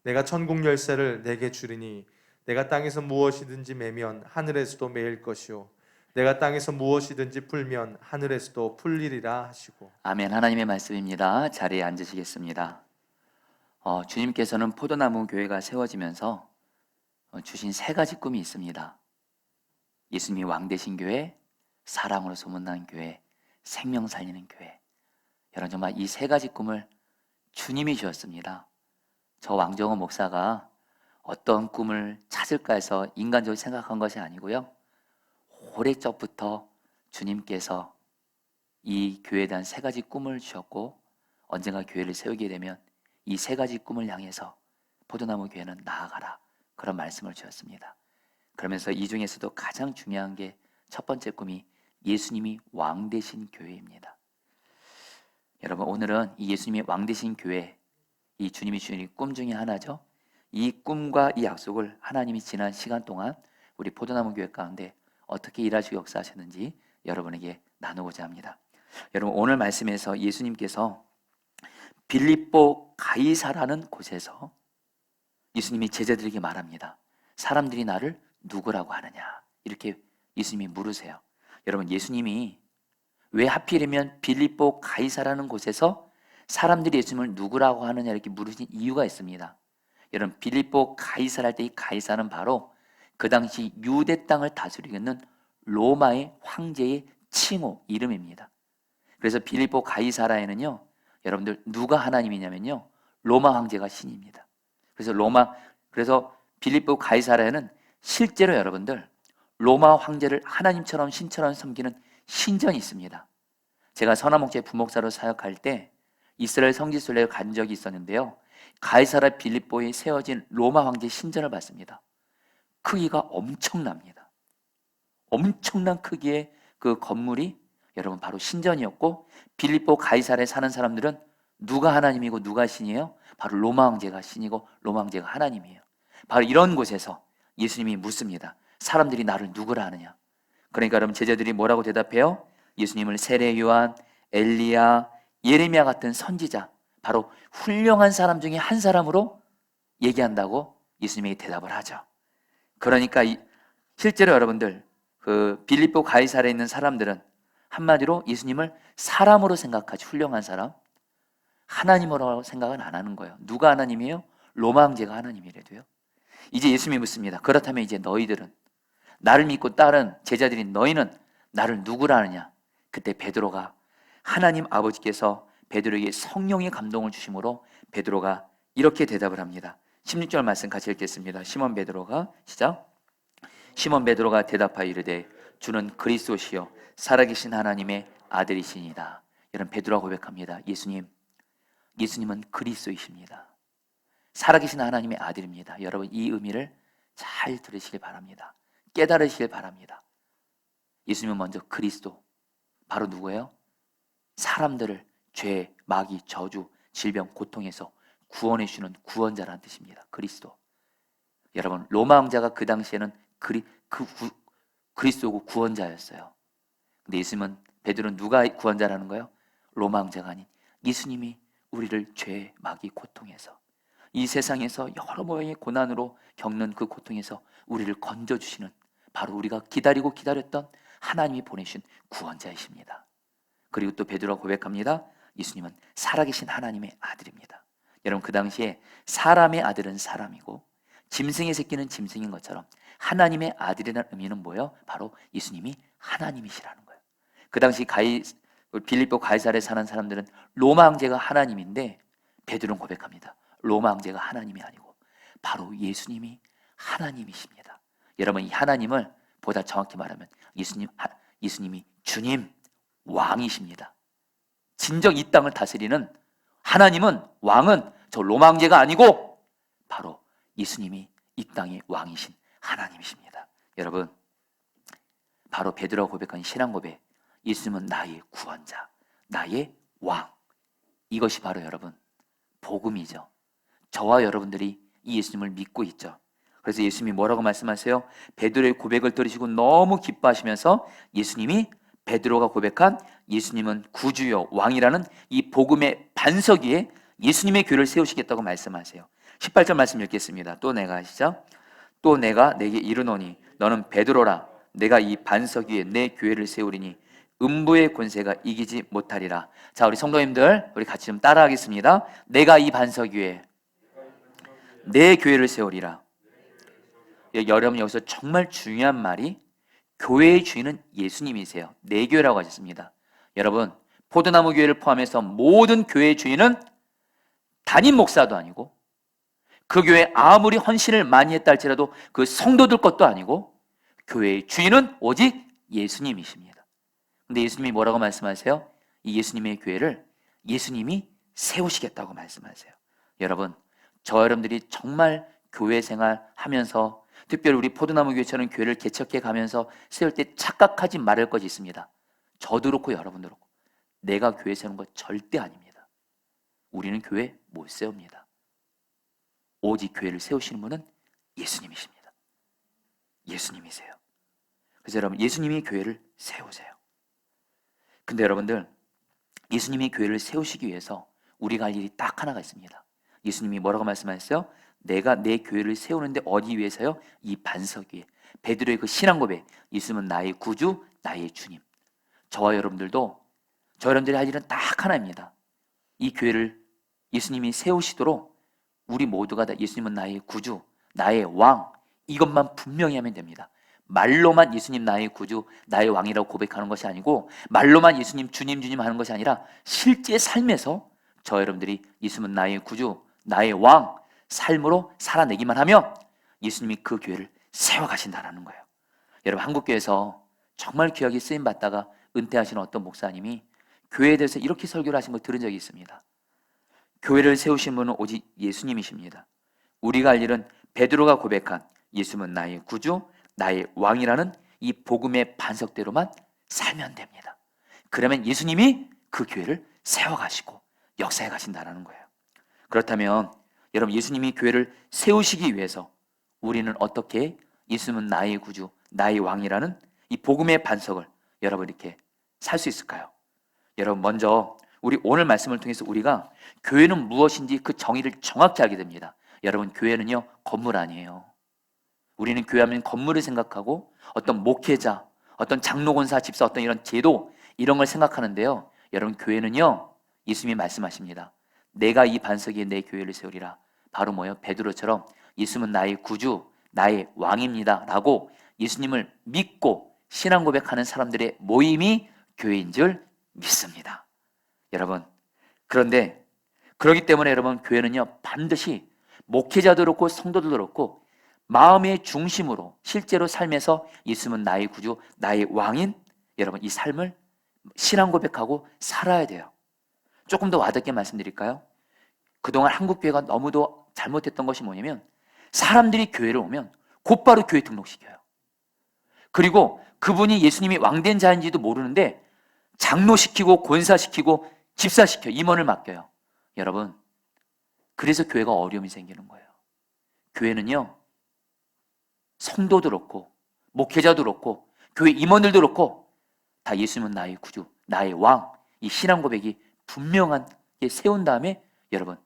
내가 천국 열쇠를 내게 주리니 내가 땅에서 무엇이든지 매면 하늘에서도 매일 것이요 내가 땅에서 무엇이든지 풀면 하늘에서도 풀리리라 하시고. 아멘. 하나님의 말씀입니다. 자리에 앉으시겠습니다. 주님께서는 포도나무 교회가 세워지면서 주신 세 가지 꿈이 있습니다. 예수님이 왕 되신 교회, 사랑으로 소문난 교회, 생명 살리는 교회. 여러분 정말 이 세 가지 꿈을 주님이 주었습니다. 저 왕정호 목사가 어떤 꿈을 찾을까 해서 인간적으로 생각한 것이 아니고요. 오래전부터 주님께서 이 교회에 대한 세 가지 꿈을 주셨고 언젠가 교회를 세우게 되면 이 세 가지 꿈을 향해서 포도나무 교회는 나아가라 그런 말씀을 주셨습니다. 그러면서 이 중에서도 가장 중요한 게 첫 번째 꿈이 예수님이 왕 되신 교회입니다. 여러분 오늘은 이 예수님이 왕 되신 교회 이 주님이 주신 꿈 중에 하나죠. 이 꿈과 이 약속을 하나님이 지난 시간 동안 우리 포도나무 교회 가운데 어떻게 일하시고 역사하셨는지 여러분에게 나누고자 합니다. 여러분 오늘 말씀에서 예수님께서 빌립보 가이사라는 곳에서 예수님이 제자들에게 말합니다. 사람들이 나를 누구라고 하느냐 이렇게 예수님이 물으세요. 여러분 예수님이 왜 하필이면 빌립보 가이사라는 곳에서 사람들이 예수님을 누구라고 하느냐 이렇게 물으신 이유가 있습니다. 여러분 빌립보 가이사라 할 때 이 가이사는 바로 그 당시 유대 땅을 다스리고 있는 로마의 황제의 칭호 이름입니다. 그래서 빌립보 가이사라에는요 여러분들 누가 하나님이냐면요 로마 황제가 신입니다. 그래서 빌립보 가이사라에는 실제로 여러분들 로마 황제를 하나님처럼 신처럼 섬기는 신전이 있습니다. 제가 선화목재 부목사로 사역할 때 이스라엘 성지순례를 간 적이 있었는데요. 가이사라 빌립보에 세워진 로마 황제 신전을 봤습니다. 크기가 엄청납니다. 엄청난 크기의 그 건물이 여러분 바로 신전이었고 빌립보 가이사라에 사는 사람들은 누가 하나님이고 누가 신이에요? 바로 로마 황제가 신이고 로마 황제가 하나님이에요. 바로 이런 곳에서 예수님이 묻습니다. 사람들이 나를 누구라 하느냐? 그러니까 여러분 제자들이 뭐라고 대답해요? 예수님을 세례 요한, 엘리야, 예레미야 같은 선지자 바로 훌륭한 사람 중에 한 사람으로 얘기한다고 예수님에게 대답을 하죠. 그러니까 실제로 여러분들 그 빌립보 가이사라에 있는 사람들은 한마디로 예수님을 사람으로 생각하지 훌륭한 사람 하나님으로 생각은 안 하는 거예요. 누가 하나님이에요? 로마 황제가 하나님이래도요. 이제 예수님이 묻습니다. 그렇다면 이제 너희들은 나를 믿고 따른 제자들이 너희는 나를 누구라 하느냐? 그때 베드로가 하나님 아버지께서 베드로에게 성령의 감동을 주심으로 베드로가 이렇게 대답을 합니다. 16절 말씀 같이 읽겠습니다. 시몬 베드로가 시작. 시몬 베드로가 대답하여 이르되 주는 그리스도시요 살아계신 하나님의 아들이시니이다. 여러분 베드로가 고백합니다. 예수님은 그리스도이십니다. 살아계신 하나님의 아들입니다. 여러분 이 의미를 잘 들으시길 바랍니다. 깨달으시길 바랍니다. 예수님은 먼저 그리스도 바로 누구예요? 사람들을 죄, 마귀, 저주, 질병, 고통에서 구원해 주시는 구원자라는 뜻입니다. 그리스도. 여러분 로마 왕자가 그 당시에는 그리스도고 구원자였어요. 근데 예수님은 베드로는 누가 구원자라는 거예요? 로마 왕자가 아닌 예수님이 우리를 죄, 마귀, 고통에서 이 세상에서 여러 모양의 고난으로 겪는 그 고통에서 우리를 건져주시는 바로 우리가 기다리고 기다렸던 하나님이 보내신 구원자이십니다. 그리고 또 베드로가 고백합니다. 예수님은 살아계신 하나님의 아들입니다. 여러분 그 당시에 사람의 아들은 사람이고 짐승의 새끼는 짐승인 것처럼 하나님의 아들이라는 의미는 뭐예요? 바로 예수님이 하나님이시라는 거예요. 그 당시 빌립보 가이사랴에 사는 사람들은 로마 황제가 하나님인데 베드로는 고백합니다. 로마 황제가 하나님이 아니고 바로 예수님이 하나님이십니다. 여러분, 이 하나님을 보다 정확히 말하면 예수님이 주님, 왕이십니다. 진정 이 땅을 다스리는 하나님은, 왕은 저 로마 황제가 아니고 바로 예수님이 이 땅의 왕이신 하나님이십니다. 여러분, 바로 베드로가 고백한 신앙 고백, 예수님은 나의 구원자, 나의 왕. 이것이 바로 여러분 복음이죠. 저와 여러분들이 이 예수님을 믿고 있죠. 그래서 예수님이 뭐라고 말씀하세요? 베드로의 고백을 들으시고 너무 기뻐하시면서 예수님이 베드로가 고백한 예수님은 구주요 왕이라는 이 복음의 반석 위에 예수님의 교회를 세우시겠다고 말씀하세요. 18절 말씀 읽겠습니다. 또 내가 하시죠. 또 내가 내게 이르노니 너는 베드로라. 내가 이 반석 위에 내 교회를 세우리니 음부의 권세가 이기지 못하리라. 자, 우리 성도님들, 우리 같이 좀 따라하겠습니다. 내가 이 반석 위에 내 교회를 세우리라. 여러분, 여기서 정말 중요한 말이 교회의 주인은 예수님이세요. 내 교회라고 하셨습니다. 여러분, 포도나무 교회를 포함해서 모든 교회의 주인은 담임 목사도 아니고 그 교회에 아무리 헌신을 많이 했다 할지라도 그 성도들 것도 아니고 교회의 주인은 오직 예수님이십니다. 근데 예수님이 뭐라고 말씀하세요? 이 예수님의 교회를 예수님이 세우시겠다고 말씀하세요. 여러분, 여러분들이 정말 교회 생활 하면서 특별히 우리 포도나무 교회처럼 교회를 개척해 가면서 세울 때 착각하지 말을 것이 있습니다. 저도 그렇고 여러분도 그렇고 내가 교회 세우는 거 절대 아닙니다. 우리는 교회 못 세웁니다. 오직 교회를 세우시는 분은 예수님이십니다. 예수님이세요. 그래서 여러분, 예수님이 교회를 세우세요. 근데 여러분들, 예수님이 교회를 세우시기 위해서 우리가 할 일이 딱 하나가 있습니다. 예수님이 뭐라고 말씀하셨어요? 내가 내 교회를 세우는데 어디 위해서요? 이 반석 위에. 베드로의 그 신앙 고백, 예수님은 나의 구주, 나의 주님. 저와 여러분들도 여러분들이 할 일은 딱 하나입니다. 이 교회를 예수님이 세우시도록 우리 모두가 다 예수님은 나의 구주, 나의 왕, 이것만 분명히 하면 됩니다. 말로만 예수님 나의 구주, 나의 왕이라고 고백하는 것이 아니고 말로만 예수님 주님 주님 하는 것이 아니라 실제 삶에서 저 여러분들이 예수님은 나의 구주, 나의 왕 삶으로 살아내기만 하면 예수님이 그 교회를 세워가신다는 거예요. 여러분, 한국교회에서 정말 귀하게 쓰임받다가 은퇴하시는 어떤 목사님이 교회에 대해서 이렇게 설교를 하신 걸 들은 적이 있습니다. 교회를 세우신 분은 오직 예수님이십니다. 우리가 할 일은 베드로가 고백한 예수님은 나의 구주, 나의 왕이라는 이 복음의 반석대로만 살면 됩니다. 그러면 예수님이 그 교회를 세워가시고 역사해 가신다는 거예요. 그렇다면 여러분, 예수님이 교회를 세우시기 위해서 우리는 어떻게 예수님은 나의 구주, 나의 왕이라는 이 복음의 반석을 여러분 이렇게 살 수 있을까요? 여러분, 먼저 우리 오늘 말씀을 통해서 우리가 교회는 무엇인지 그 정의를 정확히 알게 됩니다. 여러분, 교회는요 건물 아니에요. 우리는 교회하면 건물을 생각하고 어떤 목회자, 어떤 장로권사, 집사, 어떤 이런 제도 이런 걸 생각하는데요. 여러분, 교회는요 예수님이 말씀하십니다. 내가 이 반석 위에 내 교회를 세우리라. 바로 뭐예요? 베드로처럼 예수님은 나의 구주, 나의 왕입니다 라고 예수님을 믿고 신앙 고백하는 사람들의 모임이 교회인 줄 믿습니다. 여러분, 그런데 그렇기 때문에 여러분, 교회는요 반드시 목회자도 그렇고 성도도 그렇고 마음의 중심으로 실제로 삶에서 예수님은 나의 구주, 나의 왕인 여러분 이 삶을 신앙 고백하고 살아야 돼요. 조금 더 와닿게 말씀드릴까요? 그동안 한국교회가 너무도 잘못했던 것이 뭐냐면 사람들이 교회를 오면 곧바로 교회 등록시켜요. 그리고 그분이 예수님이 왕된 자인지도 모르는데 장로시키고 권사시키고 집사시켜 임원을 맡겨요. 여러분, 그래서 교회가 어려움이 생기는 거예요. 교회는요 성도도 그렇고 목회자도 그렇고 교회 임원들도 그렇고 다 예수님은 나의 구주, 나의 왕 이 신앙 고백이 분명하게 세운 다음에 여러분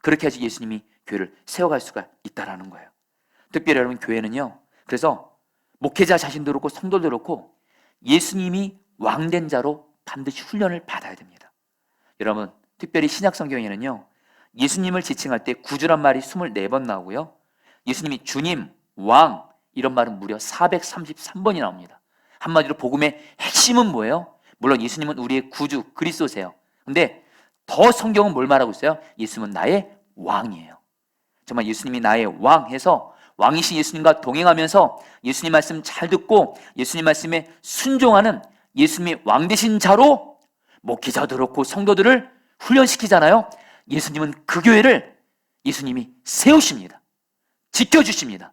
그렇게 해야지 예수님이 교회를 세워갈 수가 있다라는 거예요. 특별히 여러분, 교회는요 그래서 목회자 자신도 그렇고 성도도 그렇고 예수님이 왕된 자로 반드시 훈련을 받아야 됩니다. 여러분, 특별히 신약 성경에는요 예수님을 지칭할 때 구주란 말이 24번 나오고요 예수님이 주님, 왕 이런 말은 무려 433번이 나옵니다. 한마디로 복음의 핵심은 뭐예요? 물론 예수님은 우리의 구주 그리스도세요. 근데 더 성경은 뭘 말하고 있어요? 예수님은 나의 왕이에요. 정말 예수님이 나의 왕 해서 왕이신 예수님과 동행하면서 예수님 말씀 잘 듣고 예수님 말씀에 순종하는 예수님이 왕 되신 자로 목회자도 그렇고 성도들을 훈련시키잖아요. 예수님은 그 교회를 예수님이 세우십니다. 지켜주십니다.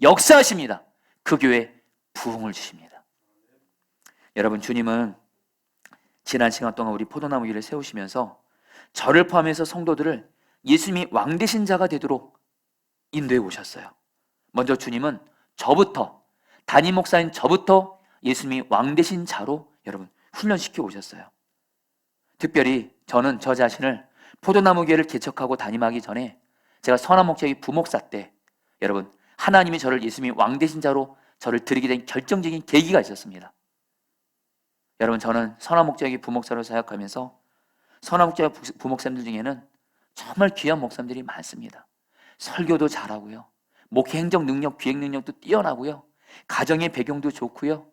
역사하십니다. 그 교회에 부흥을 주십니다. 여러분, 주님은 지난 시간 동안 우리 포도나무 위를 세우시면서 저를 포함해서 성도들을 예수님이 왕 되신 자가 되도록 인도해 오셨어요. 먼저 주님은 저부터, 담임 목사인 저부터 예수님이 왕 되신 자로 여러분 훈련시켜 오셨어요. 특별히 저는 저 자신을 포도나무 교회를 개척하고 담임하기 전에 제가 선한 목적의 부목사 때 여러분 하나님이 저를 예수님이 왕 되신 자로 저를 드리게 된 결정적인 계기가 있었습니다. 여러분, 저는 선한 목적의 부목사로 사역하면서 선한 목적의 부목사님들 중에는 정말 귀한 목사님들이 많습니다. 설교도 잘하고요, 목회 행정 능력, 기획 능력도 뛰어나고요, 가정의 배경도 좋고요.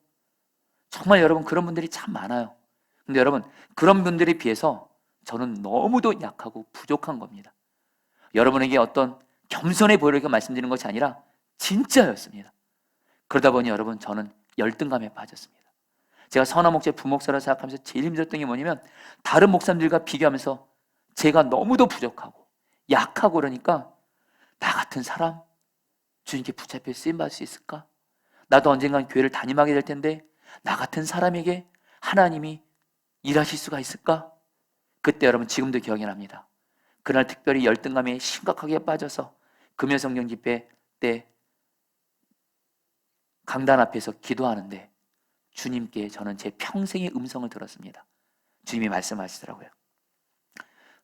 정말 여러분 그런 분들이 참 많아요. 근데 여러분 그런 분들에 비해서 저는 너무도 약하고 부족한 겁니다. 여러분에게 어떤 겸손해 보이려고 말씀드리는 것이 아니라 진짜였습니다. 그러다 보니 여러분 저는 열등감에 빠졌습니다. 제가 선한 목자의 부목사로 생각하면서 제일 힘들었던 게 뭐냐면 다른 목사님들과 비교하면서 제가 너무도 부족하고 약하고 그러니까 나 같은 사람 주님께 붙잡혀 쓰임받을 수 있을까? 나도 언젠간 교회를 담임하게 될 텐데 나 같은 사람에게 하나님이 일하실 수가 있을까? 그때 여러분 지금도 기억이 납니다. 그날 특별히 열등감에 심각하게 빠져서 금요성경 집회 때 강단 앞에서 기도하는데 주님께 저는 제 평생의 음성을 들었습니다. 주님이 말씀하시더라고요.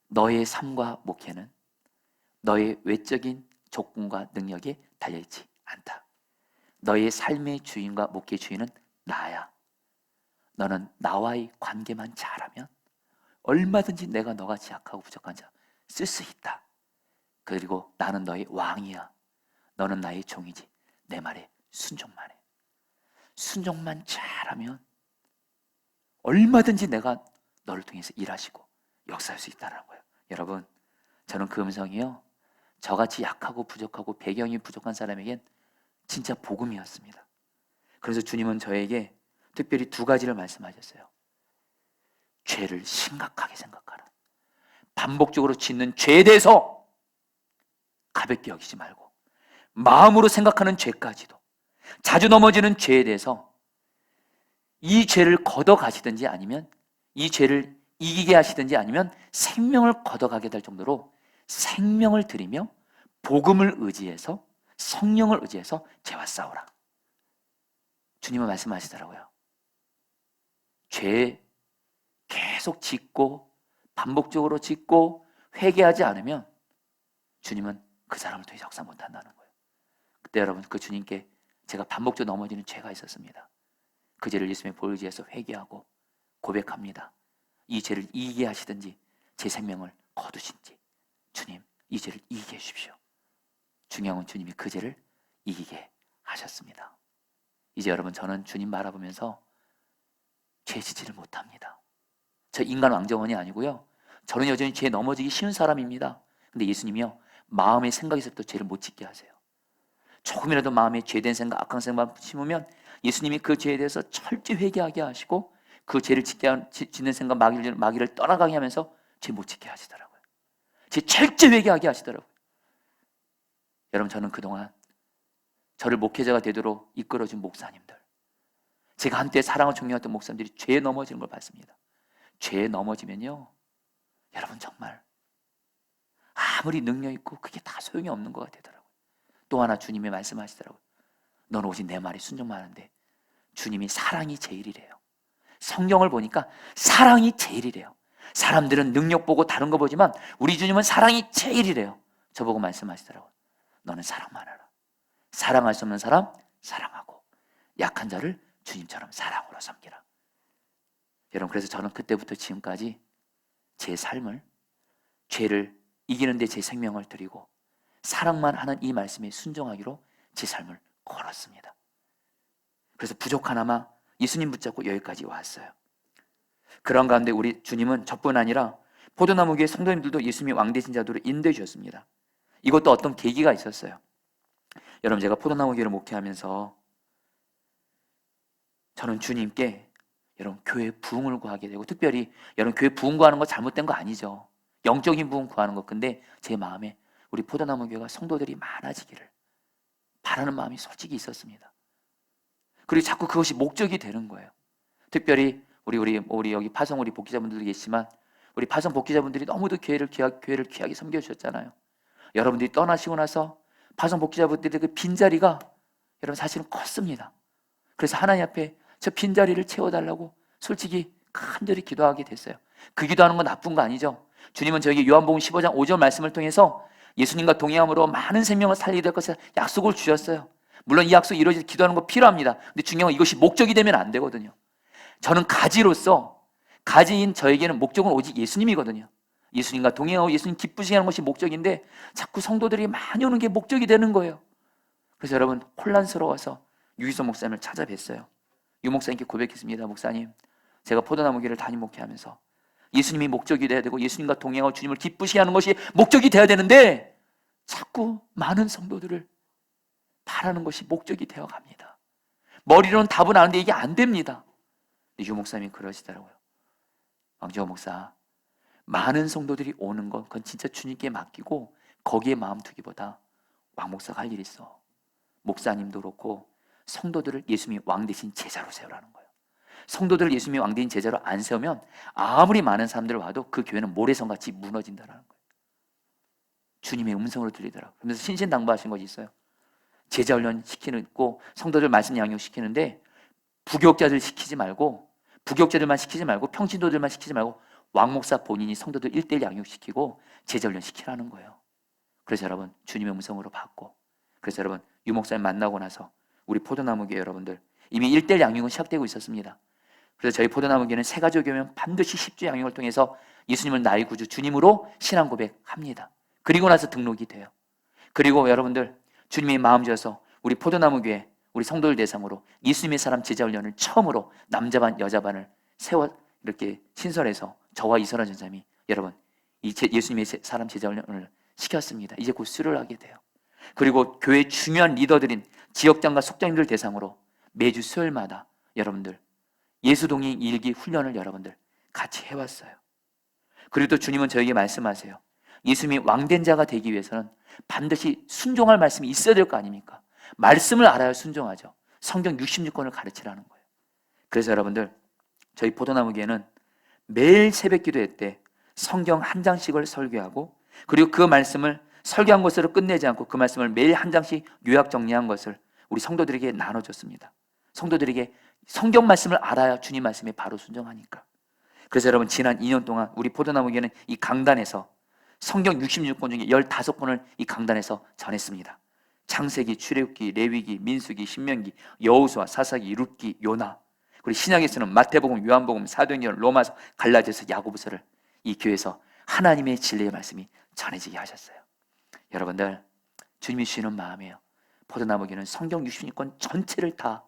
너의 삶과 목회는 너의 외적인 조건과 능력에 달려있지 않다. 너의 삶의 주인과 목회 주인은 나야. 너는 나와의 관계만 잘하면 얼마든지 내가 너같이 약하고 부족한 자 쓸 수 있다. 그리고 나는 너의 왕이야. 너는 나의 종이지. 내 말에 순종만 해. 순종만 잘하면 얼마든지 내가 너를 통해서 일하시고 역사할 수 있다는 거예요. 여러분, 저는 그 음성이요, 저같이 약하고 부족하고 배경이 부족한 사람에겐 진짜 복음이었습니다. 그래서 주님은 저에게 특별히 두 가지를 말씀하셨어요. 죄를 심각하게 생각하라. 반복적으로 짓는 죄에 대해서 가볍게 여기지 말고 마음으로 생각하는 죄까지도, 자주 넘어지는 죄에 대해서 이 죄를 걷어가시든지 아니면 이 죄를 이기게 하시든지 아니면 생명을 걷어가게 될 정도로 생명을 드리며 복음을 의지해서 성령을 의지해서 죄와 싸우라. 주님은 말씀하시더라고요. 죄 계속 짓고 반복적으로 짓고 회개하지 않으면 주님은 그 사람을 더 이상 역사 못한다는 거예요. 그때 여러분 그 주님께 제가 반복적으로 넘어지는 죄가 있었습니다. 그 죄를 예수님의 보혈지에서 회개하고 고백합니다. 이 죄를 이기게 하시든지 제 생명을 거두신지 주님 이 죄를 이기게 해주십시오. 중요한 건 주님이 그 죄를 이기게 하셨습니다. 이제 여러분 저는 주님 바라보면서 죄 지지를 못합니다. 저 인간 왕정원이 아니고요, 저는 여전히 죄에 넘어지기 쉬운 사람입니다. 근데 예수님이요 마음의 생각에서부터 죄를 못 짓게 하세요. 조금이라도 마음에 죄된 생각, 악한 생각만 심으면 예수님이 그 죄에 대해서 철저히 회개하게 하시고 그 죄를 짓는 생각, 마귀를 떠나가게 하면서 죄 못 짓게 하시더라고요. 죄 철저히 회개하게 하시더라고요. 여러분 저는 그동안 저를 목회자가 되도록 이끌어준 목사님들, 제가 한때 사랑을 존경했던 목사님들이 죄에 넘어지는 걸 봤습니다. 죄에 넘어지면요 여러분 정말 아무리 능력 있고 그게 다 소용이 없는 것 같더라고요. 또 하나 주님이 말씀하시더라고요. 너는 오직 내 말에 순종만 하는데 주님이 사랑이 제일이래요. 성경을 보니까 사랑이 제일이래요. 사람들은 능력 보고 다른 거 보지만 우리 주님은 사랑이 제일이래요. 저보고 말씀하시더라고요. 너는 사랑만 하라. 사랑할 수 없는 사람 사랑하고 약한 자를 주님처럼 사랑으로 섬기라. 여러분 그래서 저는 그때부터 지금까지 제 삶을 죄를 이기는데 제 생명을 드리고 사랑만 하는 이 말씀에 순종하기로 제 삶을 걸었습니다. 그래서 부족하나마 예수님 붙잡고 여기까지 왔어요. 그런 가운데 우리 주님은 저뿐 아니라 포도나무 교회 성도님들도 예수님이 왕되신 자도로 인도해 주셨습니다. 이것도 어떤 계기가 있었어요. 여러분, 제가 포도나무 교회를 목회하면서 저는 주님께 여러분 교회 부흥을 구하게 되고, 특별히 여러분 교회 부흥 구하는 거 잘못된 거 아니죠. 영적인 부흥 구하는 거. 근데 제 마음에 우리 포도나무 교회가 성도들이 많아지기를 바라는 마음이 솔직히 있었습니다. 그리고 자꾸 그것이 목적이 되는 거예요. 특별히 우리 여기 파송 우리 복귀자분들도 계시지만, 우리 파송 복귀자분들이 너무도 교회를 귀하게 섬겨주셨잖아요. 여러분들이 떠나시고 나서 파송 복귀자분들의 그 빈자리가 여러분 사실은 컸습니다. 그래서 하나님 앞에 저 빈자리를 채워달라고 솔직히 간절히 기도하게 됐어요. 그 기도하는 건 나쁜 거 아니죠. 주님은 저에게 요한복음 15장 5절 말씀을 통해서 예수님과 동행함으로 많은 생명을 살리게 될 것을 약속을 주셨어요. 물론 이 약속이 이루어질 기도하는 거 필요합니다. 근데 중요한 건 이것이 목적이 되면 안 되거든요. 저는 가지로서, 가지인 저에게는 목적은 오직 예수님이거든요. 예수님과 동행하고 예수님 기쁘시게 하는 것이 목적인데 자꾸 성도들이 많이 오는 게 목적이 되는 거예요. 그래서 여러분 혼란스러워서 유기성 목사님을 찾아뵀어요. 유 목사님께 고백했습니다. 목사님, 제가 포도나무 교회를 담임 목회하면서 예수님이 목적이 돼야 되고 예수님과 동행하고 주님을 기쁘시게 하는 것이 목적이 돼야 되는데 자꾸 많은 성도들을 바라는 것이 목적이 되어 갑니다. 머리로는 답은 아는데 이게 안 됩니다. 유 목사님이 그러시더라고요. 왕지호 목사, 많은 성도들이 오는 건 그건 진짜 주님께 맡기고 거기에 마음 두기보다 왕 목사가 할 일이 있어. 목사님도 그렇고 성도들을 예수님이 왕 대신 제자로 세우라는 거예요. 성도들을 예수님이 왕 대신 제자로 안 세우면 아무리 많은 사람들 와도 그 교회는 모래성같이 무너진다는 거예요. 주님의 음성으로 들리더라고요. 그러면서 신신당부하신 것이 있어요. 제자 훈련 시키는 거, 성도들 말씀 양육시키는데 부교육자들 시키지 말고, 부교육자들만 시키지 말고 평신도들만 시키지 말고 왕 목사 본인이 성도들 1:1 양육시키고 제자 훈련 시키라는 거예요. 그래서 여러분 주님의 음성으로 받고, 그래서 여러분 유 목사님 만나고 나서 우리 포도나무 교회 여러분들 이미 1:1 양육은 시작되고 있었습니다. 그래서 저희 포도나무 교회는 새 가족 교회면 반드시 10주 양육을 통해서 예수님을 나의 구주 주님으로 신앙 고백합니다. 그리고 나서 등록이 돼요. 그리고 여러분들 주님이 마음 주어서 우리 포도나무 교회 우리 성도들 대상으로 예수님의 사람 제자 훈련을 처음으로 남자반 여자반을 세워 이렇게 신설해서 저와 이선화 전사님이 여러분 이 예수님의 사람 제자 훈련을 시켰습니다. 이제 곧 수료를 하게 돼요. 그리고 교회 중요한 리더들인 지역장과 속장님들 대상으로 매주 수요일마다 여러분들 예수동행 일기 훈련을 여러분들 같이 해왔어요. 그리고 또 주님은 저에게 말씀하세요. 예수님이 왕된 자가 되기 위해서는 반드시 순종할 말씀이 있어야 될 거 아닙니까? 말씀을 알아야 순종하죠. 성경 66권을 가르치라는 거예요. 그래서 여러분들 저희 포도나무 교회는 매일 새벽 기도회 때 성경 한 장씩을 설교하고, 그리고 그 말씀을 설교한 것으로 끝내지 않고 그 말씀을 매일 한 장씩 요약 정리한 것을 우리 성도들에게 나눠줬습니다. 성도들에게 성경 말씀을 알아야 주님 말씀에 바로 순종하니까. 그래서 여러분 지난 2년 동안 우리 포도나무 교회는 이 강단에서 성경 66권 중에 15권을 이 강단에서 전했습니다. 창세기, 출애굽기, 레위기, 민수기, 신명기, 여호수아, 사사기, 룻기, 요나, 그리고 신약에서는 마태복음, 요한복음, 사도행전, 로마서, 갈라디아서, 야고보서를 이 교회에서 하나님의 진리의 말씀이 전해지게 하셨어요. 여러분들 주님이 주시는 마음이에요. 포도나무 교회는 성경 66권 전체를 다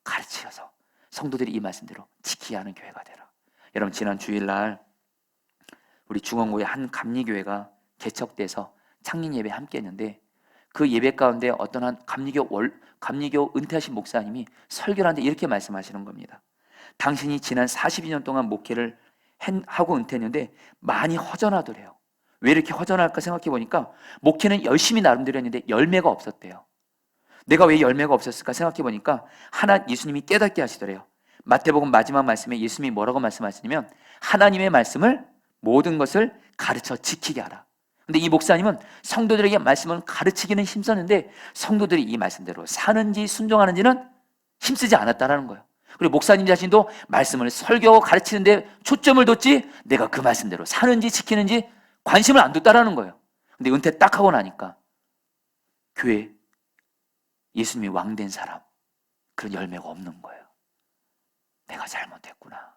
가르치셔서 성도들이 이 말씀대로 지키게 하는 교회가 되라. 여러분 지난 주일날 우리 중원구의 한 감리교회가 개척돼서 창립 예배 함께 했는데, 그 예배 가운데 어떤 한 감리교 은퇴하신 목사님이 설교를 하는데 이렇게 말씀하시는 겁니다. 당신이 지난 42년 동안 목회를 하고 은퇴했는데 많이 허전하더래요. 왜 이렇게 허전할까 생각해 보니까 목회는 열심히 나름대로 했는데 열매가 없었대요. 내가 왜 열매가 없었을까 생각해 보니까 하나 예수님이 깨닫게 하시더래요. 마태복음 마지막 말씀에 예수님이 뭐라고 말씀하시냐면 하나님의 말씀을 모든 것을 가르쳐 지키게 하라. 근데 이 목사님은 성도들에게 말씀을 가르치기는 힘썼는데 성도들이 이 말씀대로 사는지 순종하는지는 힘쓰지 않았다라는 거예요. 그리고 목사님 자신도 말씀을 설교하고 가르치는데 초점을 뒀지 내가 그 말씀대로 사는지 지키는지 관심을 안 뒀다라는 거예요. 근데 은퇴 딱 하고 나니까 교회 예수님이 왕된 사람 그런 열매가 없는 거예요. 내가 잘못했구나.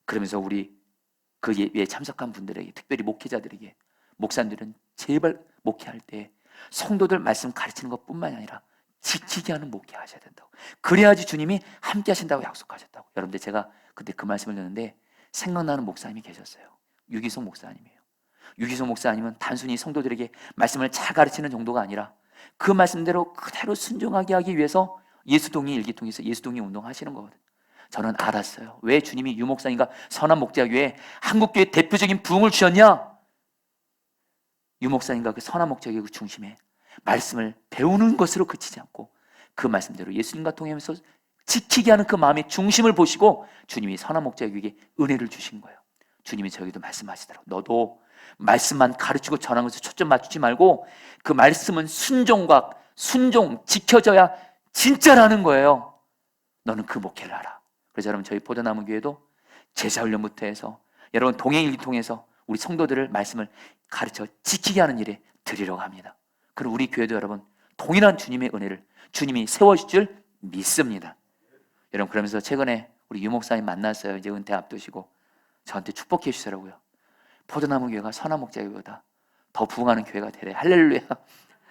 그러면서 우리 그 예배에 참석한 분들에게, 특별히 목회자들에게, 목사님들은 제발 목회할 때 성도들 말씀 가르치는 것뿐만이 아니라 지키게 하는 목회 하셔야 된다고. 그래야지 주님이 함께 하신다고 약속하셨다고. 여러분들, 제가 그때 그 말씀을 듣는데 생각나는 목사님이 계셨어요. 유기성 목사님이에요. 유기성 목사님은 단순히 성도들에게 말씀을 잘 가르치는 정도가 아니라 그 말씀대로 그대로 순종하게 하기 위해서 예수동의 일기통에서 예수동의 운동하시는 거거든요. 저는 알았어요. 왜 주님이 유 목사님과 선한 목자교회 한국교회 대표적인 부흥을 주셨냐? 유 목사님과 그 선한 목자교회 그 중심에 말씀을 배우는 것으로 그치지 않고 그 말씀대로 예수님과 통하면서 지키게 하는 그 마음의 중심을 보시고 주님이 선한 목자에게 은혜를 주신 거예요. 주님이 저에게도 말씀하시더라고요. 너도 말씀만 가르치고 전하는 것에 초점 맞추지 말고 그 말씀은 순종, 지켜져야 진짜라는 거예요. 너는 그 목회를 하라. 그래서 여러분, 저희 포도나무 교회도 제자훈련부터 해서 여러분 동행일기 통해서 우리 성도들을 말씀을 가르쳐 지키게 하는 일에 드리려고 합니다. 그리고 우리 교회도 여러분 동일한 주님의 은혜를 주님이 세워주실 줄 믿습니다. 여러분, 그러면서 최근에 우리 유 목사님 만났어요. 이제 은퇴 앞두시고 저한테 축복해 주시더라고요. 포도나무 교회가 선한 목자교회보다 더 부흥하는 교회가 되래. 할렐루야.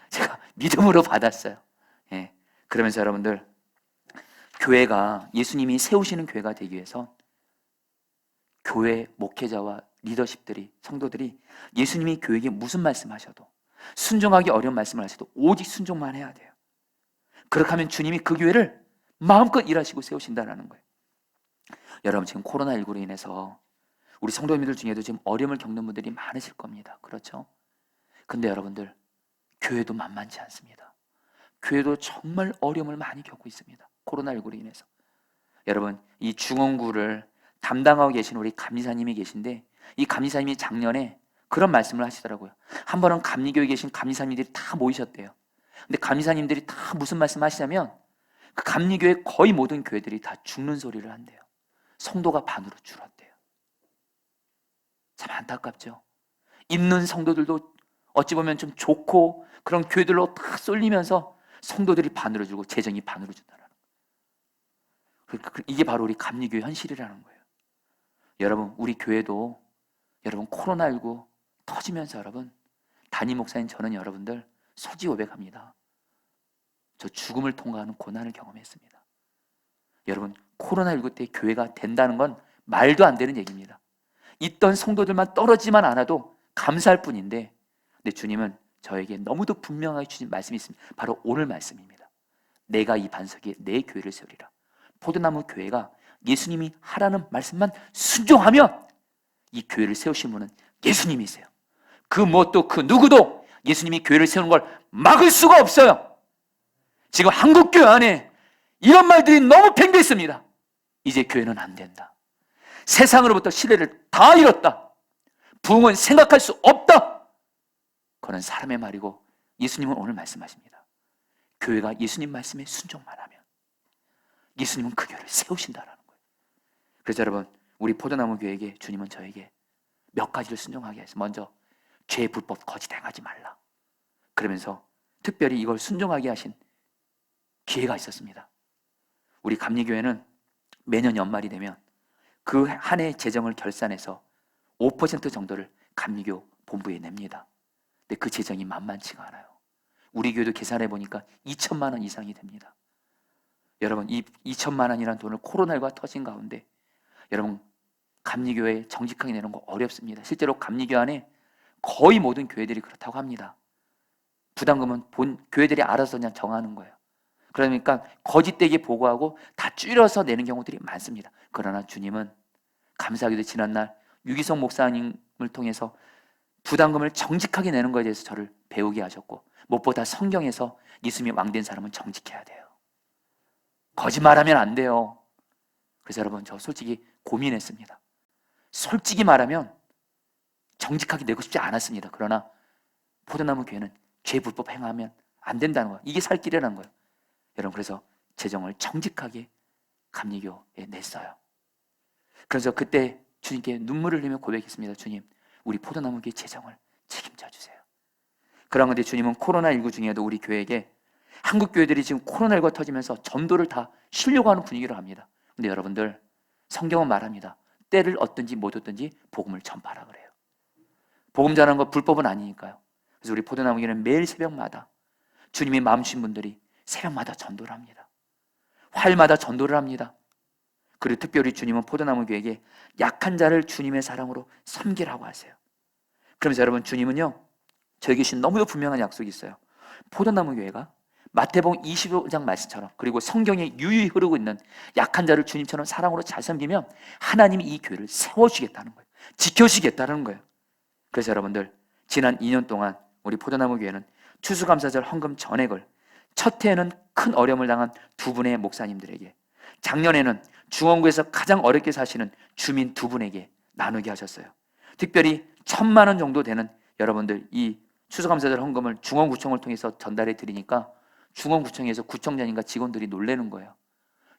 제가 믿음으로 받았어요. 예. 그러면서 여러분들, 교회가 예수님이 세우시는 교회가 되기 위해서 교회 목회자와 리더십들이, 성도들이 예수님이 교회에게 무슨 말씀하셔도, 순종하기 어려운 말씀을 하셔도 오직 순종만 해야 돼요. 그렇게 하면 주님이 그 교회를 마음껏 일하시고 세우신다는 거예요. 여러분, 지금 코로나19로 인해서 우리 성도님들 중에도 지금 어려움을 겪는 분들이 많으실 겁니다. 그렇죠? 근데 여러분들, 교회도 만만치 않습니다. 교회도 정말 어려움을 많이 겪고 있습니다. 코로나19로 인해서. 여러분, 이 중원구를 담당하고 계신 우리 감리사님이 계신데, 이 감리사님이 작년에 그런 말씀을 하시더라고요. 한 번은 감리교회에 계신 감리사님들이 다 모이셨대요. 근데 감리사님들이 다 무슨 말씀 하시냐면, 그 감리교회 거의 모든 교회들이 다 죽는 소리를 한대요. 성도가 반으로 줄었대요. 참 안타깝죠. 있는 성도들도 어찌 보면 좀 좋고 그런 교회들로 다 쏠리면서 성도들이 반으로 줄고 재정이 반으로 준다는 거예요. 이게 바로 우리 감리교회 현실이라는 거예요. 여러분, 우리 교회도 여러분 코로나19 터지면서 여러분, 담임 목사님 저는 여러분들 소지고백합니다. 저 죽음을 통과하는 고난을 경험했습니다. 여러분, 코로나19 때 교회가 된다는 건 말도 안 되는 얘기입니다. 있던 성도들만 떨어지만 않아도 감사할 뿐인데, 근데 주님은 저에게 너무도 분명하게 주신 말씀이 있습니다. 바로 오늘 말씀입니다. 내가 이 반석에 내 교회를 세우리라. 포도나무 교회가 예수님이 하라는 말씀만 순종하면 이 교회를 세우신 분은 예수님이세요. 그 무엇도 그 누구도 예수님이 교회를 세우는 걸 막을 수가 없어요. 지금 한국교회 안에 이런 말들이 너무 팽배했습니다. 이제 교회는 안 된다. 세상으로부터 시대를 다 잃었다. 부흥은 생각할 수 없다. 그건 사람의 말이고 예수님은 오늘 말씀하십니다. 교회가 예수님 말씀에 순종만 하면 예수님은 그 교회를 세우신다라는 거예요. 그래서 여러분, 우리 포도나무 교회에게 주님은 저에게 몇 가지를 순종하게 해서, 먼저 죄 불법 거짓 행하지 말라. 그러면서 특별히 이걸 순종하게 하신 기회가 있었습니다. 우리 감리교회는 매년 연말이 되면 그 한 해 재정을 결산해서 5% 정도를 감리교 본부에 냅니다. 근데 그 재정이 만만치가 않아요. 우리 교회도 계산해 보니까 2천만 원 이상이 됩니다. 여러분, 이 2천만 원이라는 돈을 코로나19가 터진 가운데 여러분, 감리교회 정직하게 내는 거 어렵습니다. 실제로 감리교 안에 거의 모든 교회들이 그렇다고 합니다. 부담금은 교회들이 알아서 그냥 정하는 거예요. 그러니까 거짓되게 보고하고 다 줄여서 내는 경우들이 많습니다. 그러나 주님은 감사하게도 지난날 유기성 목사님을 통해서 부담금을 정직하게 내는 것에 대해서 저를 배우게 하셨고, 무엇보다 성경에서 예수님이 왕된 사람은 정직해야 돼요. 거짓말하면 안 돼요. 그래서 여러분, 저 솔직히 고민했습니다. 솔직히 말하면 정직하게 내고 싶지 않았습니다. 그러나 포도나무 교회는 죄 불법 행하면 안 된다는 거예요. 이게 살 길이라는 거예요. 여러분, 그래서 재정을 정직하게 감리교에 냈어요. 그래서 그때 주님께 눈물을 흘리며 고백했습니다. 주님, 우리 포도나무 교회 재정을 책임져 주세요. 그런데 주님은 코로나19 중에도 우리 교회에게, 한국 교회들이 지금 코로나19가 터지면서 전도를 다 쉬려고 하는 분위기로 합니다. 근데 여러분들, 성경은 말합니다. 때를 얻든지 못 얻든지 복음을 전파하라 그래요. 복음 전하는 거 불법은 아니니까요. 그래서 우리 포도나무 교회는 매일 새벽마다 주님이 마음 주신 분들이 새벽마다 전도를 합니다. 화요일마다 전도를 합니다. 그리고 특별히 주님은 포도나무 교회에게 약한 자를 주님의 사랑으로 섬기라고 하세요. 그러면서 여러분, 주님은요, 저에게 주신 너무도 분명한 약속이 있어요. 포도나무 교회가 마태복음 25장 말씀처럼, 그리고 성경에 유유히 흐르고 있는 약한 자를 주님처럼 사랑으로 잘 섬기면 하나님이 이 교회를 세워주겠다는 거예요. 지켜주시겠다는 거예요. 그래서 여러분들, 지난 2년 동안 우리 포도나무 교회는 추수감사절 헌금 전액을 첫 해에는 큰 어려움을 당한 두 분의 목사님들에게, 작년에는 중원구에서 가장 어렵게 사시는 주민 두 분에게 나누게 하셨어요. 특별히 1,000만 원 정도 되는 여러분들 이 추수감사절 헌금을 중원구청을 통해서 전달해 드리니까 중원구청에서 구청장님과 직원들이 놀라는 거예요.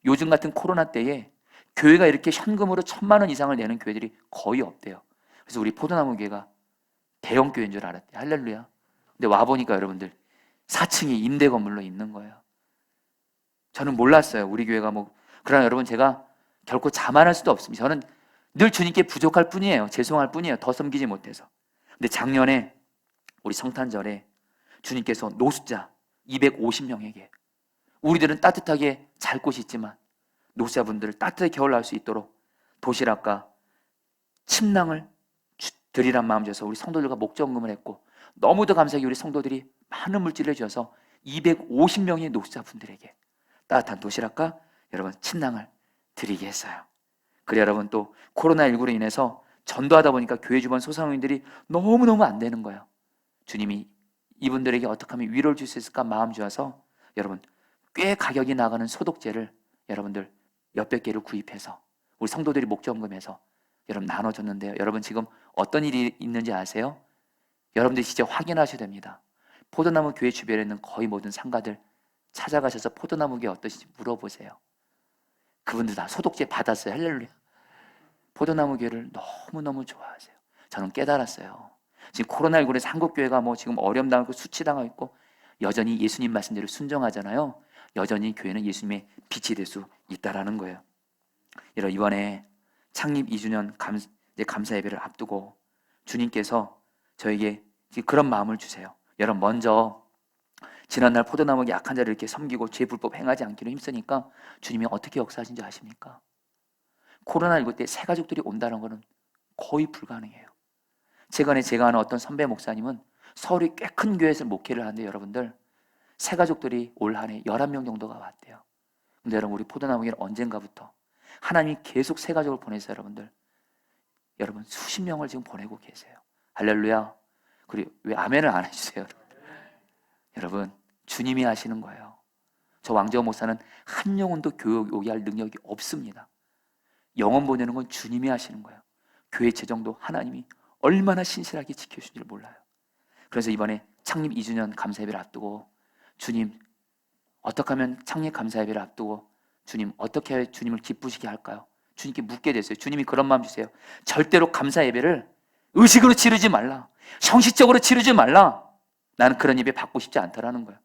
요즘 같은 코로나 때에 교회가 이렇게 현금으로 1,000만 원 이상을 내는 교회들이 거의 없대요. 그래서 우리 포도나무 교회가 대형 교회인 줄 알았대요. 할렐루야. 근데 와보니까 여러분들 4층에 임대 건물로 있는 거예요. 저는 몰랐어요. 우리 교회가 그러나 여러분, 제가 결코 자만할 수도 없습니다. 저는 늘 주님께 부족할 뿐이에요. 죄송할 뿐이에요. 더 섬기지 못해서. 근데 작년에 우리 성탄절에 주님께서 노숙자 250명에게, 우리들은 따뜻하게 잘 곳이 있지만 노숙자분들을 따뜻하게 겨울 날 수 있도록 도시락과 침낭을 드리란 마음 주셔서 우리 성도들과 목적금을 했고, 너무도 감사하게 우리 성도들이 많은 물질을 주셔서 250명의 노숙자분들에게 따뜻한 도시락과 여러분 침낭을 드리게 했어요. 그래 여러분, 또 코로나19로 인해서 전도하다 보니까 교회 주변 소상공인들이 너무너무 안 되는 거예요. 주님이 이분들에게 어떻게 하면 위로를 줄 수 있을까 마음 주어서 여러분, 꽤 가격이 나가는 소독제를 여러분들 몇백 개를 구입해서 우리 성도들이 목적금해서 여러분 나눠줬는데요. 여러분, 지금 어떤 일이 있는지 아세요? 여러분들이 진짜 확인하셔야 됩니다. 포도나무 교회 주변에 있는 거의 모든 상가들 찾아가셔서 포도나무 교회 어떠신지 물어보세요. 그분들 다 소독제 받았어요. 할렐루야. 포도나무 교회를 너무너무 좋아하세요. 저는 깨달았어요. 지금 코로나19에서 한국교회가 지금 어려움 당하고 수치당하고 있고 여전히 예수님 말씀대로 순종하잖아요. 여전히 교회는 예수님의 빛이 될 수 있다라는 거예요. 이번에 창립 2주년 감사 예배를 앞두고 주님께서 저에게 그런 마음을 주세요. 여러분, 먼저 지난날 포도나무 약한 자를 이렇게 섬기고 죄 불법 행하지 않기로 힘쓰니까 주님이 어떻게 역사하신지 아십니까? 코로나19 때 새 가족들이 온다는 것은 거의 불가능해요. 최근에 제가 아는 어떤 선배 목사님은 서울의 꽤 큰 교회에서 목회를 하는데 여러분들, 새 가족들이 올 한 해 11명 정도가 왔대요. 근데 여러분, 우리 포도나무 교회는 언젠가부터 하나님이 계속 새 가족을 보내서 여러분 수십 명을 지금 보내고 계세요. 할렐루야. 그리고 왜 아멘을 안 해주세요? 여러분, 주님이 하시는 거예요. 저 왕재원 목사는 한 영혼도 교회 오게 할 능력이 없습니다. 영혼 보내는 건 주님이 하시는 거예요. 교회 재정도 하나님이 얼마나 신실하게 지켜주신 줄 몰라요. 그래서 이번에 창립 2주년 감사예배를 앞두고 주님, 어떻게 하면 창립 감사예배를 앞두고 주님, 어떻게 해야 주님을 기쁘시게 할까요? 주님께 묻게 됐어요. 주님이 그런 마음 주세요. 절대로 감사예배를 의식으로 치르지 말라. 형식적으로 치르지 말라. 나는 그런 예배 받고 싶지 않다라는 거예요.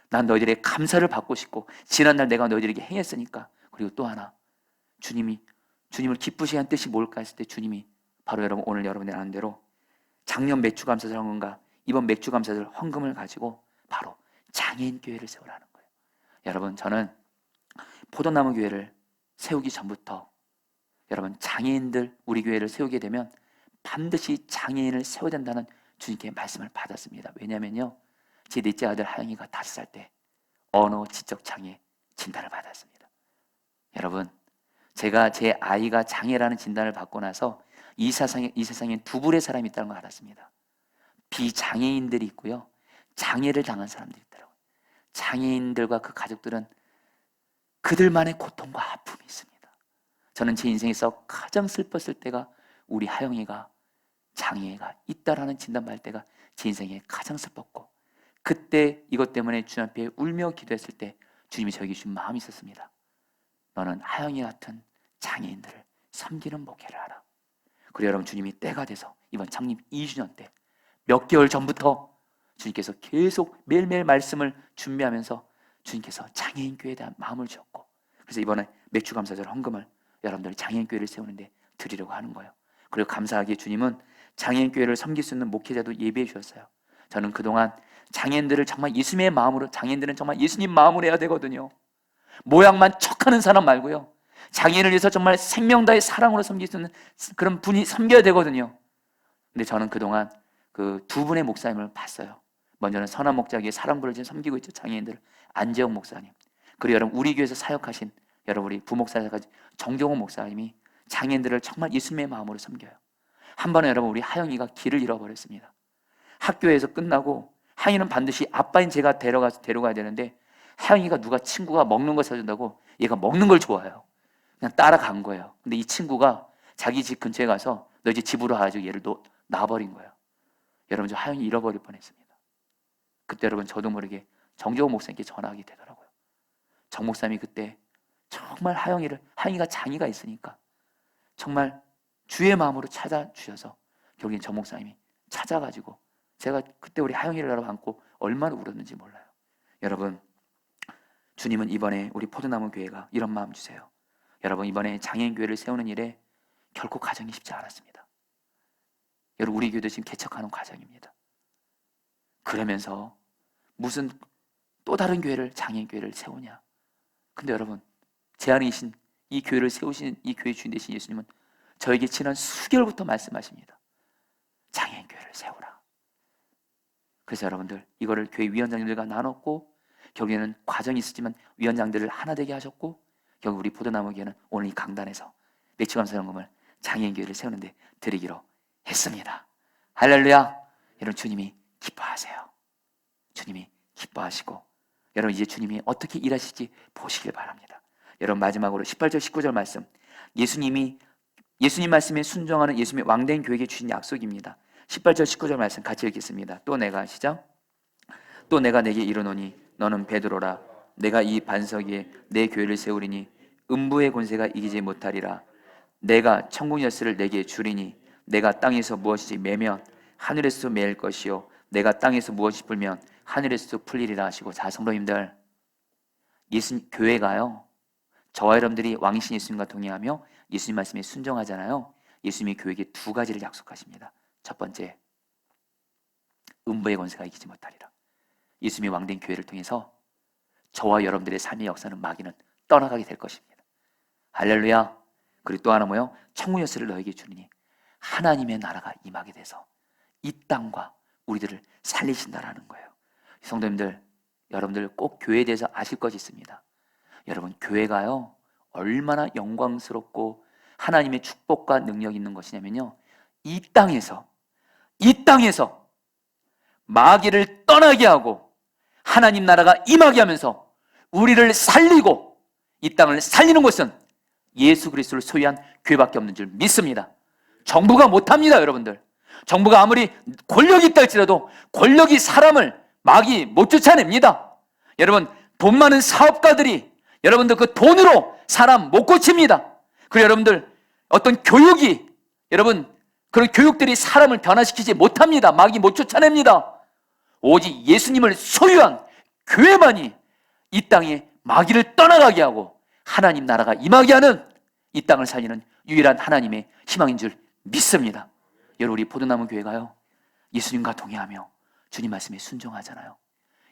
난 너희들의 감사를 받고 싶고 지난날 내가 너희들에게 행했으니까. 그리고 또 하나, 주님을 기쁘시게 한 뜻이 뭘까 했을 때 주님이 바로 여러분, 오늘 여러분이 아는 대로 작년 맥주감사절 헌금과 이번 맥주감사절 헌금을 가지고 바로 장애인 교회를 세우라는 거예요. 여러분, 저는 포도나무 교회를 세우기 전부터 여러분, 장애인들 우리 교회를 세우게 되면 반드시 장애인을 세워야 된다는 주님께 말씀을 받았습니다. 왜냐면요, 제 넷째 아들 하영이가 5살 때 언어 지적 장애 진단을 받았습니다. 여러분, 제가 제 아이가 장애라는 진단을 받고 나서 이 세상에 두 부류의 사람이 있다는 걸 알았습니다. 비장애인들이 있고요, 장애를 당한 사람들이 있더라고요. 장애인들과 그 가족들은 그들만의 고통과 아픔이 있습니다. 저는 제 인생에서 가장 슬펐을 때가 우리 하영이가 장애가 있다라는 진단받을 때가 제 인생에 가장 슬펐고, 그때 이것 때문에 주님 앞에 울며 기도했을 때 주님이 저에게 주신 마음이 있었습니다. 너는 하영이 같은 장애인들을 섬기는 목회를 하라. 그리고 여러분, 주님이 때가 돼서 이번 창립 2주년 때 몇 개월 전부터 주님께서 계속 매일매일 말씀을 준비하면서 주님께서 장애인 교회에 대한 마음을 주었고, 그래서 이번에 맥주감사절 헌금을 여러분들이 장애인 교회를 세우는데 드리려고 하는 거예요. 그리고 감사하게 주님은 장애인 교회를 섬길 수 있는 목회자도 예비해 주셨어요. 저는 그동안 장애인들을 정말 예수님의 마음으로, 장애인들은 정말 예수님 마음으로 해야 되거든요. 모양만 척하는 사람 말고요. 장애인을 위해서 정말 생명 다해 사랑으로 섬길 수 있는 그런 분이 섬겨야 되거든요. 근데 저는 그동안 그 두 분의 목사님을 봤어요. 먼저는 선한 목자에게 사랑부를 지금 섬기고 있죠. 장애인들 안재홍 목사님. 그리고 여러분 우리 교회에서 사역하신 여러분 우리 부목사까지 정종호 목사님이 장애인들을 정말 예수님의 마음으로 섬겨요. 한 번에 여러분 우리 하영이가 길을 잃어버렸습니다. 학교에서 끝나고 하영이는 반드시 아빠인 제가 데려가야 되는데 하영이가 누가 친구가 먹는 거 사준다고 얘가 먹는 걸 좋아해요. 그냥 따라간 거예요. 근데 이 친구가 자기 집 근처에 가서 너 이제 집으로 가가지고 얘를 놔버린 거예요. 여러분 저 하영이 잃어버릴 뻔했습니다. 그때 여러분 저도 모르게 정재호 목사님께 전화하게 되더라고요. 정 목사님이 그때 정말 하영이가 장애가 있으니까 정말 주의 마음으로 찾아주셔서 결국엔 정 목사님이 찾아가지고 제가 그때 우리 하영이를 안고 얼마나 울었는지 몰라요. 여러분 주님은 이번에 우리 포도나무 교회가 이런 마음 주세요. 여러분 이번에 장애인 교회를 세우는 일에 결코 과정이 쉽지 않았습니다. 여러분 우리 교회도 지금 개척하는 과정입니다. 그러면서 무슨 또 다른 교회를 장애인 교회를 세우냐. 근데 여러분 제 안에 계신 이 교회를 세우신 이 교회 주인 되신 예수님은 저에게 지난 수개월부터 말씀하십니다. 장애인 교회를 세우라. 그래서 여러분들 이거를 교회 위원장님들과 나눴고 결국에는 과정이 있었지만 위원장들을 하나 되게 하셨고 결국 우리 포도나무 교회는 오늘 이 강단에서 매추감사연금을 장애인 교회를 세우는데 드리기로 했습니다. 할렐루야. 여러분 주님이 기뻐하세요. 주님이 기뻐하시고 여러분 이제 주님이 어떻게 일하실지 보시길 바랍니다. 여러분 마지막으로 18절 19절 말씀, 예수님 말씀에 순종하는 예수님의 왕된 교회에게 주신 약속입니다. 18절 19절 말씀 같이 읽겠습니다. 또 내가 시작. 또 내가 내게 이르노니 너는 베드로라. 내가 이 반석 위에 내 교회를 세우리니 음부의 권세가 이기지 못하리라. 내가 천국 열쇠를 내게 주리니 내가 땅에서 무엇이 매면 하늘에서 매일 것이요 내가 땅에서 무엇이 풀면 하늘에서 풀리리라 하시고. 자 성도님들, 교회가요 저와 여러분들이 왕이신 예수님과 동행하며 예수님 말씀에 순종하잖아요. 예수님이 교회에게 두 가지를 약속하십니다. 첫 번째, 음부의 권세가 이기지 못하리라. 예수님이 왕된 교회를 통해서 저와 여러분들의 삶의 역사는 마귀는 떠나가게 될 것입니다. 할렐루야. 그리고 또 하나 뭐요? 천국 열쇠를 너에게 주리니 하나님의 나라가 임하게 돼서 이 땅과 우리들을 살리신다라는 거예요. 성도님들, 여러분들 꼭 교회에 대해서 아실 것이 있습니다. 여러분 교회가요 얼마나 영광스럽고 하나님의 축복과 능력이 있는 것이냐면요, 이 땅에서 마귀를 떠나게 하고 하나님 나라가 임하게 하면서 우리를 살리고 이 땅을 살리는 것은 예수 그리스도를 소유한 교회밖에 없는 줄 믿습니다. 정부가 못합니다. 여러분들, 정부가 아무리 권력이 있다 할지라도 권력이 사람을 마귀 못 쫓아냅니다. 여러분 돈 많은 사업가들이 여러분들 그 돈으로 사람 못 고칩니다. 그리고 여러분들 어떤 교육이 여러분 그런 교육들이 사람을 변화시키지 못합니다. 마귀 못 쫓아냅니다. 오직 예수님을 소유한 교회만이 이 땅에 마귀를 떠나가게 하고 하나님 나라가 임하게 하는 이 땅을 살리는 유일한 하나님의 희망인 줄 믿습니다. 여러분 우리 포도나무 교회가요 예수님과 동행하며 주님 말씀에 순종하잖아요.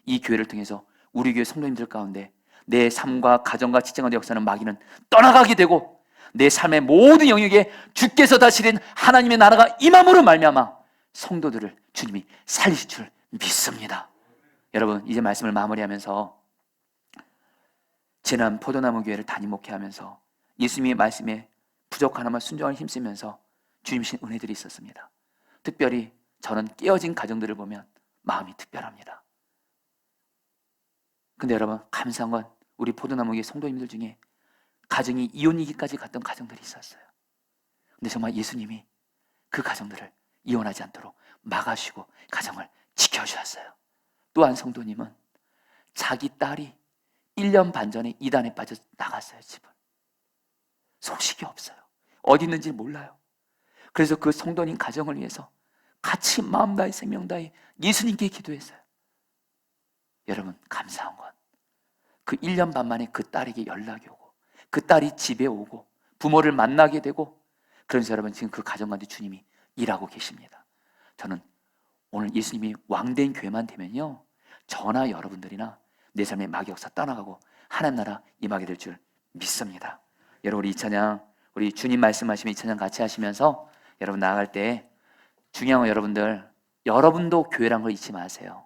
이 교회를 통해서 우리 교회 성도님들 가운데 내 삶과 가정과 직장과 역사는 마귀는 떠나가게 되고 내 삶의 모든 영역에 주께서 다스린 하나님의 나라가 임함으로 말미암아 성도들을 주님이 살리실 줄 믿습니다. 여러분 이제 말씀을 마무리하면서 지난 포도나무 교회를 단임 목회하면서 예수님의 말씀에 부족하나마 순종을 힘쓰면서 주님 주신 은혜들이 있었습니다. 특별히 저는 깨어진 가정들을 보면 마음이 특별합니다. 근데 여러분 감사한 건 우리 포도나무 교회 성도님들 중에 가정이 이혼이기까지 갔던 가정들이 있었어요. 근데 정말 예수님이 그 가정들을 이혼하지 않도록 막아주시고 가정을 지켜주셨어요. 또한 성도님은 자기 딸이 1년 반 전에 이단에 빠져 나갔어요. 집을 소식이 없어요. 어디 있는지 몰라요. 그래서 그 성도님 가정을 위해서 같이 마음 다해 생명 다해 예수님께 기도했어요. 여러분 감사한 건 그 1년 반 만에 그 딸에게 연락이 오고 그 딸이 집에 오고 부모를 만나게 되고, 그래서 여러분 지금 그 가정 가운데 주님이 일하고 계십니다. 저는 오늘 예수님이 왕된 교회만 되면요 저나 여러분들이나 내 삶의 마귀 역사 떠나가고 하나님 나라 임하게 될 줄 믿습니다. 여러분, 우리 이 찬양, 우리 주님 말씀하시면 이 찬양 같이 하시면서 여러분 나아갈 때 중요한 건 여러분도 교회란 걸 잊지 마세요.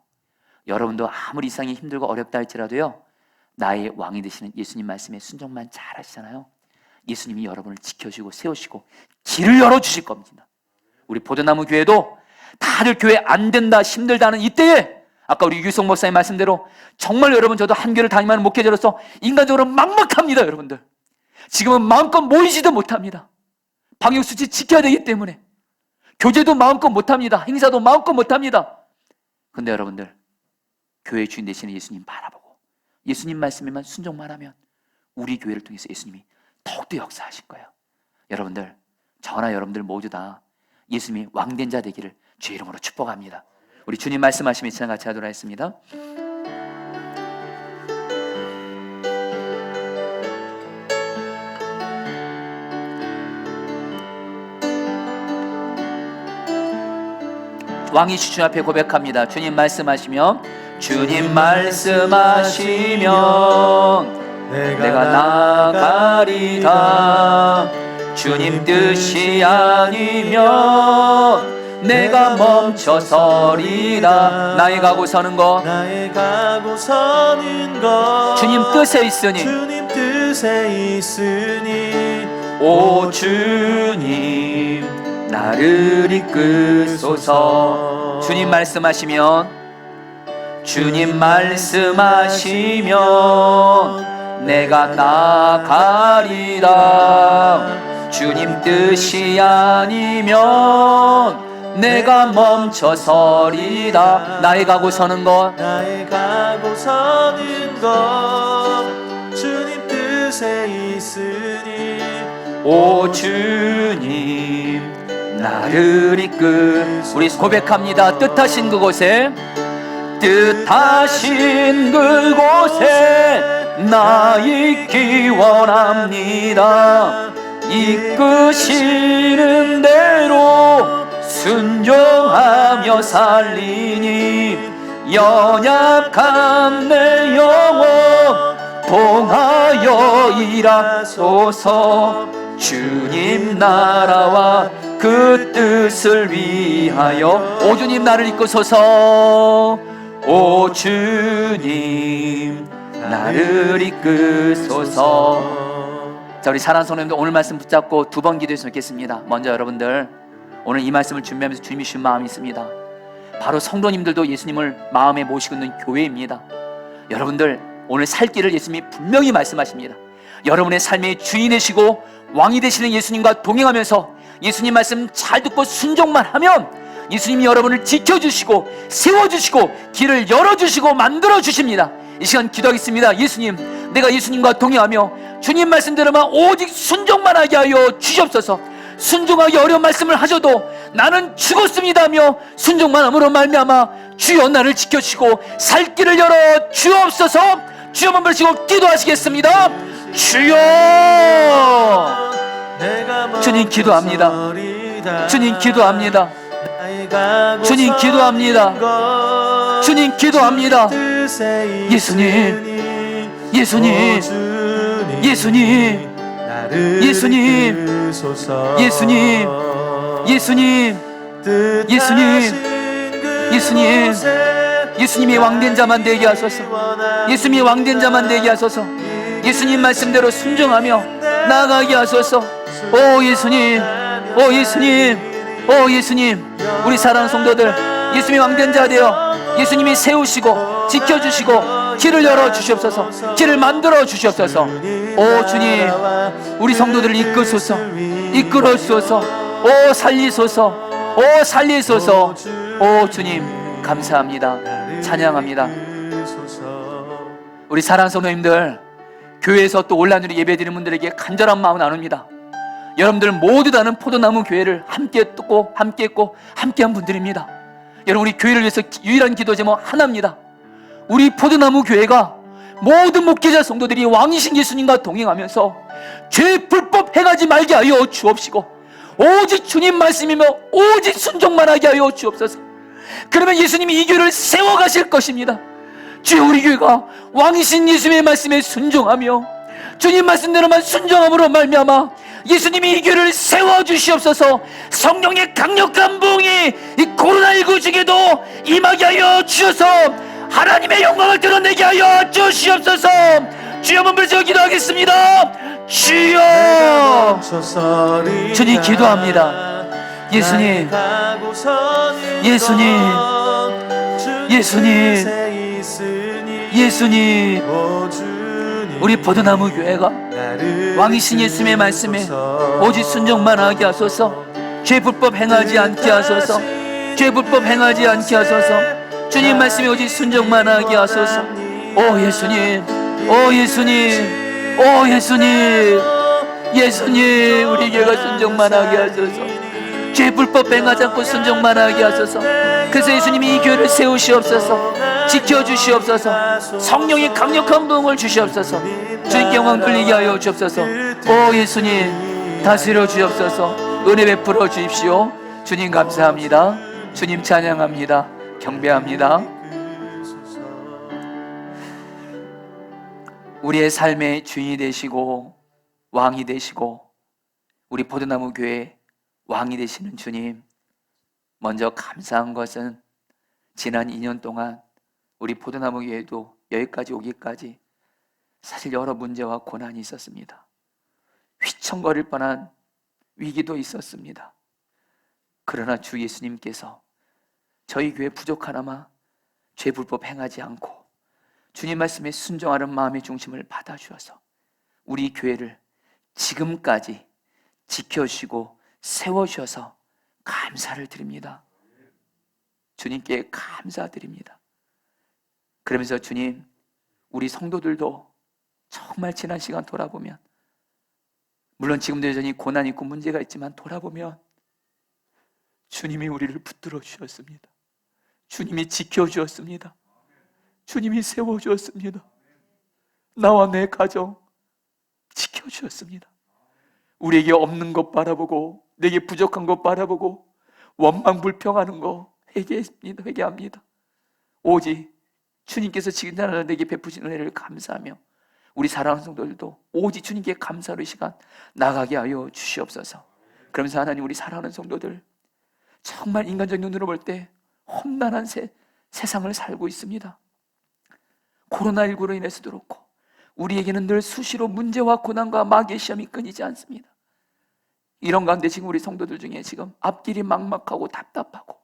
여러분도 아무리 이상이 힘들고 어렵다 할지라도요, 나의 왕이 되시는 예수님 말씀에 순종만 잘 하시잖아요. 예수님이 여러분을 지켜주고 세우시고 길을 열어주실 겁니다. 우리 포도나무 교회도 다들 교회 안 된다, 힘들다는 이때에 아까 우리 유성 목사님 말씀대로 정말 여러분, 저도 한 교회를 다니는 목회자로서 인간적으로 막막합니다. 여러분들 지금은 마음껏 모이지도 못합니다. 방역수칙 지켜야 되기 때문에 교제도 마음껏 못합니다. 행사도 마음껏 못합니다. 근데 여러분들, 교회 주인 되시는 예수님 바라보고 예수님 말씀에만 순종만 하면 우리 교회를 통해서 예수님이 더욱더 역사하실 거예요. 여러분들, 저나 여러분들 모두 다 예수님이 왕된 자 되기를 주의 이름으로 축복합니다. 우리 주님 말씀하시면 이 찬양 같이 하도록 하겠습니다. 왕이 주님 앞에 고백합니다. 주님 말씀하시면, 주님 말씀하시면 내가 나가리다. 주님 뜻이 아니면 내가 멈춰서리다. 나의 가고 서는 것, 나의 가고 서는 것 주님 뜻에 있으니, 주님 뜻에 있으니 오 주님 나를 이끄소서. 주님 말씀하시면, 주님 말씀하시면 내가 나가리라. 주님 뜻이 아니면 내가 멈춰서리다. 나의 가고 서는 것, 나의 가고 서는 것 주님 뜻에 있으니 오 주님 나를 우리 고백합니다. 뜻하신 그곳에, 뜻하신 그곳에 나 있기 원합니다. 이끄시는 대로 순종하며 살리니 연약한 내 영혼 통하여 일하소서. 주님 나라와 그 뜻을 위하여 오 주님 나를 이끄소서. 오 주님 나를 이끄소서. 자, 우리 사랑하는 성도님들, 오늘 말씀 붙잡고 두 번 기도했으면 좋겠습니다. 먼저 여러분들, 오늘 이 말씀을 준비하면서 주님이 주신 마음이 있습니다. 바로 성도님들도 예수님을 마음에 모시고 있는 교회입니다. 여러분들, 오늘 살 길을 예수님이 분명히 말씀하십니다. 여러분의 삶의 주인이시고 왕이 되시는 예수님과 동행하면서 예수님 말씀 잘 듣고 순종만 하면 예수님이 여러분을 지켜주시고 세워주시고 길을 열어주시고 만들어주십니다. 이 시간 기도하겠습니다. 예수님, 내가 예수님과 동행하며 주님 말씀대로만 오직 순종만 하게 하여 주시옵소서. 순종하기 어려운 말씀을 하셔도 나는 죽었습니다며 순종만 함으로 말미암아 주여 나를 지켜주시고 살 길을 열어 주옵소서. 주여 한번 부르시고 기도하시겠습니다. 주여. 주님 기도합니다. 주님 기도합니다. 주님 기도합니다. 주님 기도합니다. 예수님, 예수님, 예수님, 예수님, 예수님, 예수님, 예수님, 예수님, 예수님이 왕된 자만 되게 하소서. 예수님이 왕된 자만 되게 하소서. 예수님 말씀대로 순종하며 나아가게 하소서. 오 예수님, 오 예수님, 오 예수님, 우리 사랑하는 성도들, 예수님이 왕된 자 되어 예수님이 세우시고 지켜주시고 길을 열어주시옵소서. 길을 만들어 주시옵소서. 오 주님, 우리 성도들을 이끄소서. 이끌어주소서. 오 살리소서. 오 살리소서. 오 주님 감사합니다. 찬양합니다. 우리 사랑하는 성도님들, 교회에서 또 온라인으로 예배드리는 분들에게 간절한 마음을 나눕니다. 여러분들 모두 다는 포도나무 교회를 함께 했고 함께한 분들입니다. 여러분, 우리 교회를 위해서 유일한 기도 제목 하나입니다. 우리 포도나무 교회가 모든 목회자 성도들이 왕이신 예수님과 동행하면서 죄 불법 행하지 말게 하여 주옵시고 오직 주님 말씀이며 오직 순종만 하게 하여 주옵소서. 그러면 예수님이 이 교회를 세워가실 것입니다. 주여, 우리 교회가 왕이신 예수님의 말씀에 순종하며 주님 말씀대로만 순종함으로 말미암아 예수님이 이 교회를 세워주시옵소서. 성령의 강력한 부흥이 이 코로나19 중에도 임하게 하여 주셔서 하나님의 영광을 드러내게 하여 주시옵소서. 주여, 몸부림쳐 기도하겠습니다. 주여, 주님 기도합니다. 예수님, 예수님, 예수님, 예수님, 우리 포도나무 교회가 왕이신 예수님의 말씀에 오직 순종만 하게 하소서. 죄 불법 행하지 않게 하소서. 죄 불법 행하지 않게 하소서. 주님 말씀에 오직 순종만 하게 하소서. 오 예수님, 오 예수님, 오 예수님, 예수님, 우리 교회가 순종만 하게 하소서. 죄 불법 행하지 않고 순종만 하게 하소서. 그래서 예수님이 이 교회를 세우시옵소서. 지켜주시옵소서. 성령의 강력한 부흥을 주시옵소서. 주님께 영광 돌리게 하여 주옵소서. 오 예수님, 다스려 주옵소서. 은혜 베풀어 주십시오. 주님 감사합니다. 주님 찬양합니다. 경배합니다. 우리의 삶의 주인이 되시고 왕이 되시고 우리 포도나무 교회 왕이 되시는 주님, 먼저 감사한 것은 지난 2년 동안 우리 포도나무 교회도 여기까지 오기까지 사실 여러 문제와 고난이 있었습니다. 휘청거릴 뻔한 위기도 있었습니다. 그러나 주 예수님께서 저희 교회 부족하나마 죄 불법 행하지 않고 주님 말씀에 순종하는 마음의 중심을 받아주셔서 우리 교회를 지금까지 지켜주시고 세워주셔서 감사를 드립니다. 주님께 감사드립니다. 그러면서 주님, 우리 성도들도 정말 지난 시간 돌아보면, 물론 지금도 여전히 고난이 있고 문제가 있지만 돌아보면 주님이 우리를 붙들어 주셨습니다. 주님이 지켜주었습니다. 주님이 세워주었습니다. 나와 내 가정 지켜주었습니다. 우리에게 없는 것 바라보고 내게 부족한 것 바라보고 원망 불평하는 거 회개합니다. 오직 주님께서 지금 나라 내게 베푸신 은혜를 감사하며 우리 사랑하는 성도들도 오직 주님께 감사로 이 시간 나가게 하여 주시옵소서. 그러면서 하나님, 우리 사랑하는 성도들 정말 인간적인 눈으로 볼 때 험난한 세상을 살고 있습니다. 코로나19로 인해서도 그렇고 우리에게는 늘 수시로 문제와 고난과 마귀의 시험이 끊이지 않습니다. 이런 가운데 지금 우리 성도들 중에 지금 앞길이 막막하고 답답하고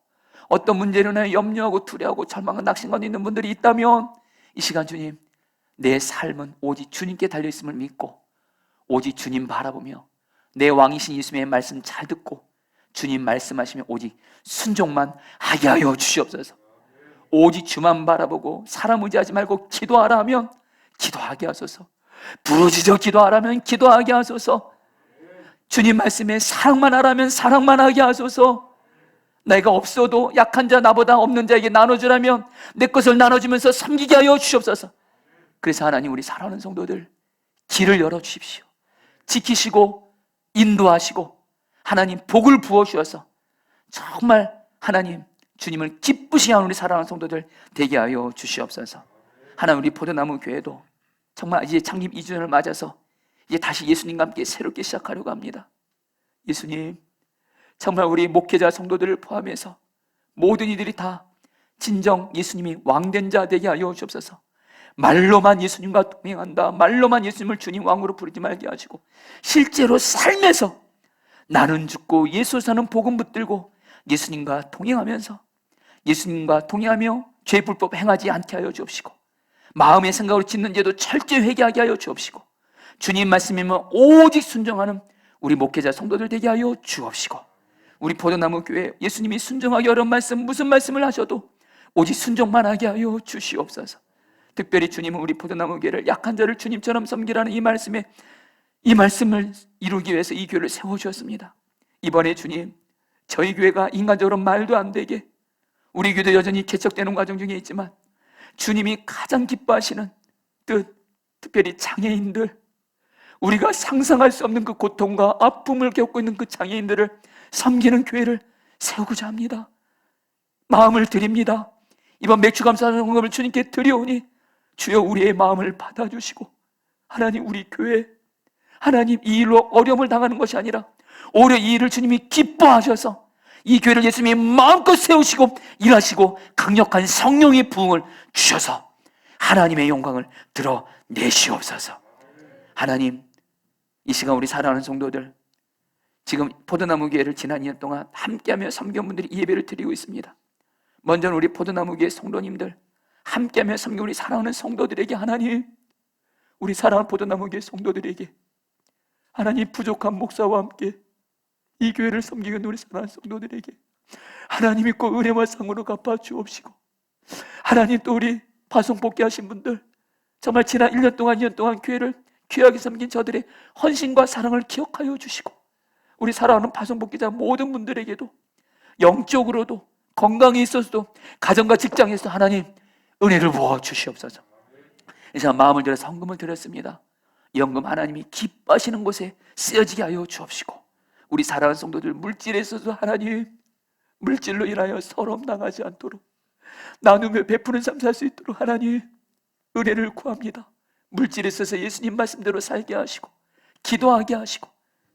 어떤 문제로 인해 염려하고 두려워하고 절망과 낙심 가운데 있는 분들이 있다면 이 시간 주님, 내 삶은 오직 주님께 달려있음을 믿고 오직 주님 바라보며 내 왕이신 예수님의 말씀 잘 듣고 주님 말씀하시며 오직 순종만 하게 하여 주시옵소서. 오직 주만 바라보고 사람 의지하지 말고 기도하라 하면 기도하게 하소서. 부르짖어 기도하라면 기도하게 하소서. 주님 말씀에 사랑만 하라면 사랑만 하게 하소서. 내가 없어도 약한 자 나보다 없는 자에게 나눠주라면 내 것을 나눠주면서 섬기게 하여 주시옵소서. 그래서 하나님, 우리 사랑하는 성도들 길을 열어주십시오. 지키시고 인도하시고 하나님 복을 부어주셔서 정말 하나님 주님을 기쁘시게 하는 우리 사랑하는 성도들 되게 하여 주시옵소서. 하나님, 우리 포도나무 교회도 정말 이제 창립 2주년을 맞아서 이제 다시 예수님과 함께 새롭게 시작하려고 합니다. 예수님, 정말 우리 목회자 성도들을 포함해서 모든 이들이 다 진정 예수님이 왕된 자 되게 하여 주옵소서. 말로만 예수님과 동행한다, 말로만 예수님을 주님 왕으로 부르지 말게 하시고 실제로 삶에서 나는 죽고 예수 사는 복음 붙들고 예수님과 동행하면서 예수님과 동행하며 죄 불법 행하지 않게 하여 주옵시고 마음의 생각으로 짓는 죄도 철저히 회개하게 하여 주옵시고 주님 말씀이면 오직 순종하는 우리 목회자 성도들 되게 하여 주옵시고 우리 포도나무 교회 예수님이 순종하기 어려운 말씀 무슨 말씀을 하셔도 오직 순종만 하게 하여 주시옵소서. 특별히 주님은 우리 포도나무 교회를 약한 자를 주님처럼 섬기라는 이 말씀을 이루기 위해서 이 교회를 세워주셨습니다. 이번에 주님, 저희 교회가 인간적으로 말도 안 되게 우리 교회도 여전히 개척되는 과정 중에 있지만 주님이 가장 기뻐하시는 뜻, 특별히 장애인들, 우리가 상상할 수 없는 그 고통과 아픔을 겪고 있는 그 장애인들을 섬기는 교회를 세우고자 합니다. 마음을 드립니다. 이번 맥주감사 헌금을 주님께 드려오니 주여 우리의 마음을 받아주시고 하나님 우리 교회 하나님 이 일로 어려움을 당하는 것이 아니라 오히려 이 일을 주님이 기뻐하셔서 이 교회를 예수님이 마음껏 세우시고 일하시고 강력한 성령의 부흥을 주셔서 하나님의 영광을 드러내시옵소서. 하나님 이 시간 우리 사랑하는 성도들 지금 포도나무 교회를 지난 2년 동안 함께하며 섬긴 분들이 이 예배를 드리고 있습니다. 먼저는 우리 포도나무 교회 성도님들 함께하며 섬긴 우리 사랑하는 성도들에게 하나님 우리 사랑하는 포도나무 교회 성도들에게 하나님 부족한 목사와 함께 이 교회를 섬기고 있는 우리 사랑하는 성도들에게 하나님이 꼭 은혜와 상으로 갚아 주옵시고 하나님 또 우리 파송 복귀하신 분들 정말 지난 1년 동안 2년 동안 교회를 귀하게 섬긴 저들의 헌신과 사랑을 기억하여 주시고 우리 사랑하는 파송 복귀자 모든 분들에게도 영적으로도 건강에 있어서도 가정과 직장에서 하나님 은혜를 부어 주시옵소서. 이제 마음을 들여 헌금을 드렸습니다. 이 헌금 하나님이 기뻐하시는 곳에 쓰여지게 하여 주옵시고 우리 사랑하는 성도들 물질에 있어서 하나님 물질로 인하여 서러움 당하지 않도록 나누며 베푸는 삶 살 수 있도록 하나님 은혜를 구합니다. 물질에 있어서 예수님 말씀대로 살게 하시고 기도하게 하시고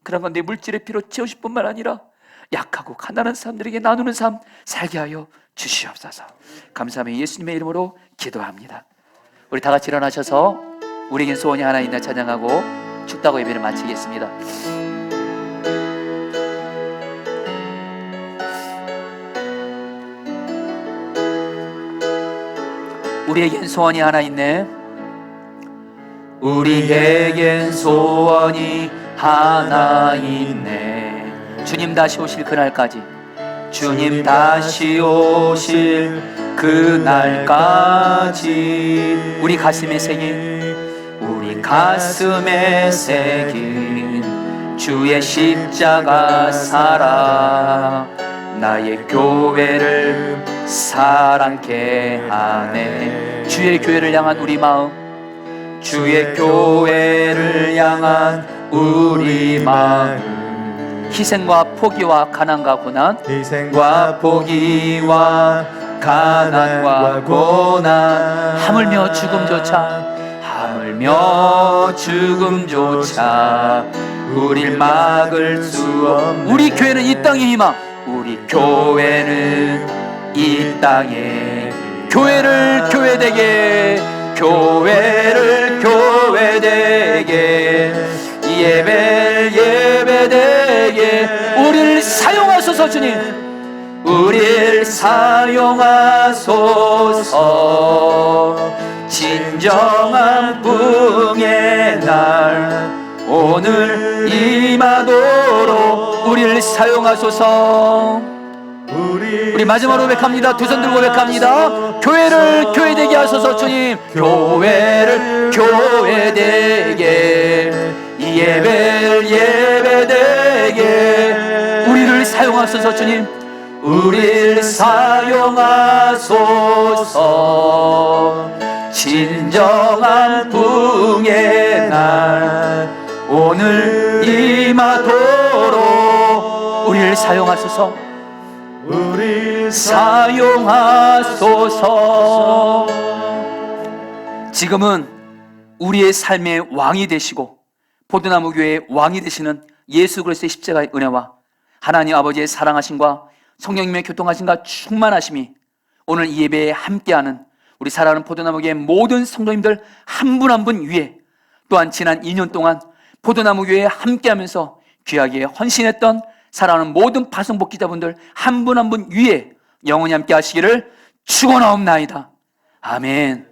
그런 건 내 물질의 피로 채우실 뿐만 아니라 약하고 가난한 사람들에게 나누는 삶 살게 하여 주시옵소서. 감사하며 예수님의 이름으로 기도합니다. 우리 다 같이 일어나셔서 우리에겐 소원이 하나 있나 찬양하고 축祷 예배를 마치겠습니다. 우리에겐 소원이 하나 있네. 우리에겐 소원이 하나 있네. 주님 다시 오실 그날까지 주님 다시 오실 그날까지 우리 가슴에 새긴 주의 십자가 사랑 나의 교회를 사랑케 하네. 주의 교회를 향한 우리 마음 주의 교회를 향한 우리 마음 희생과 포기와 가난과 고난 희생과 포기와 가난과 고난 하물며 죽음조차 우릴 막을 수 없네. 우리 교회는 이 땅의 희망 우리 교회는 이 땅에 교회를 교회되게 교회를 교회되게 예배를 예배되게 우리를 사용하소서. 주님 우리를 사용하소서. 진정한 부흥의 날 오늘 임하도록 우리를 사용하소서. 우리 마지막으로 고백합니다. 두 손 들고 고백합니다. 교회를 교회되게 하소서. 주님 교회를 교회되게 예배를 예배되게 우리를 사용하소서. 주님 우리를 사용하소서. 진정한 부흥의 날 오늘 임하도록 우리를 사용하소서. 우리 사용하소서. 지금은 우리의 삶의 왕이 되시고 포도나무 교회의 왕이 되시는 예수 그리스도의 십자가의 은혜와 하나님 아버지의 사랑하심과 성령님의 교통하심과 충만하심이 오늘 이 예배에 함께하는 우리 사랑하는 포도나무 교회 모든 성도님들 한 분 한 분 위에 또한 지난 2년 동안 포도나무 교회에 함께하면서 귀하게 헌신했던 사랑하는 모든 파송복귀자분들 한 분 한 분 위에 영원히 함께 하시기를 축원하옵나이다. 아멘.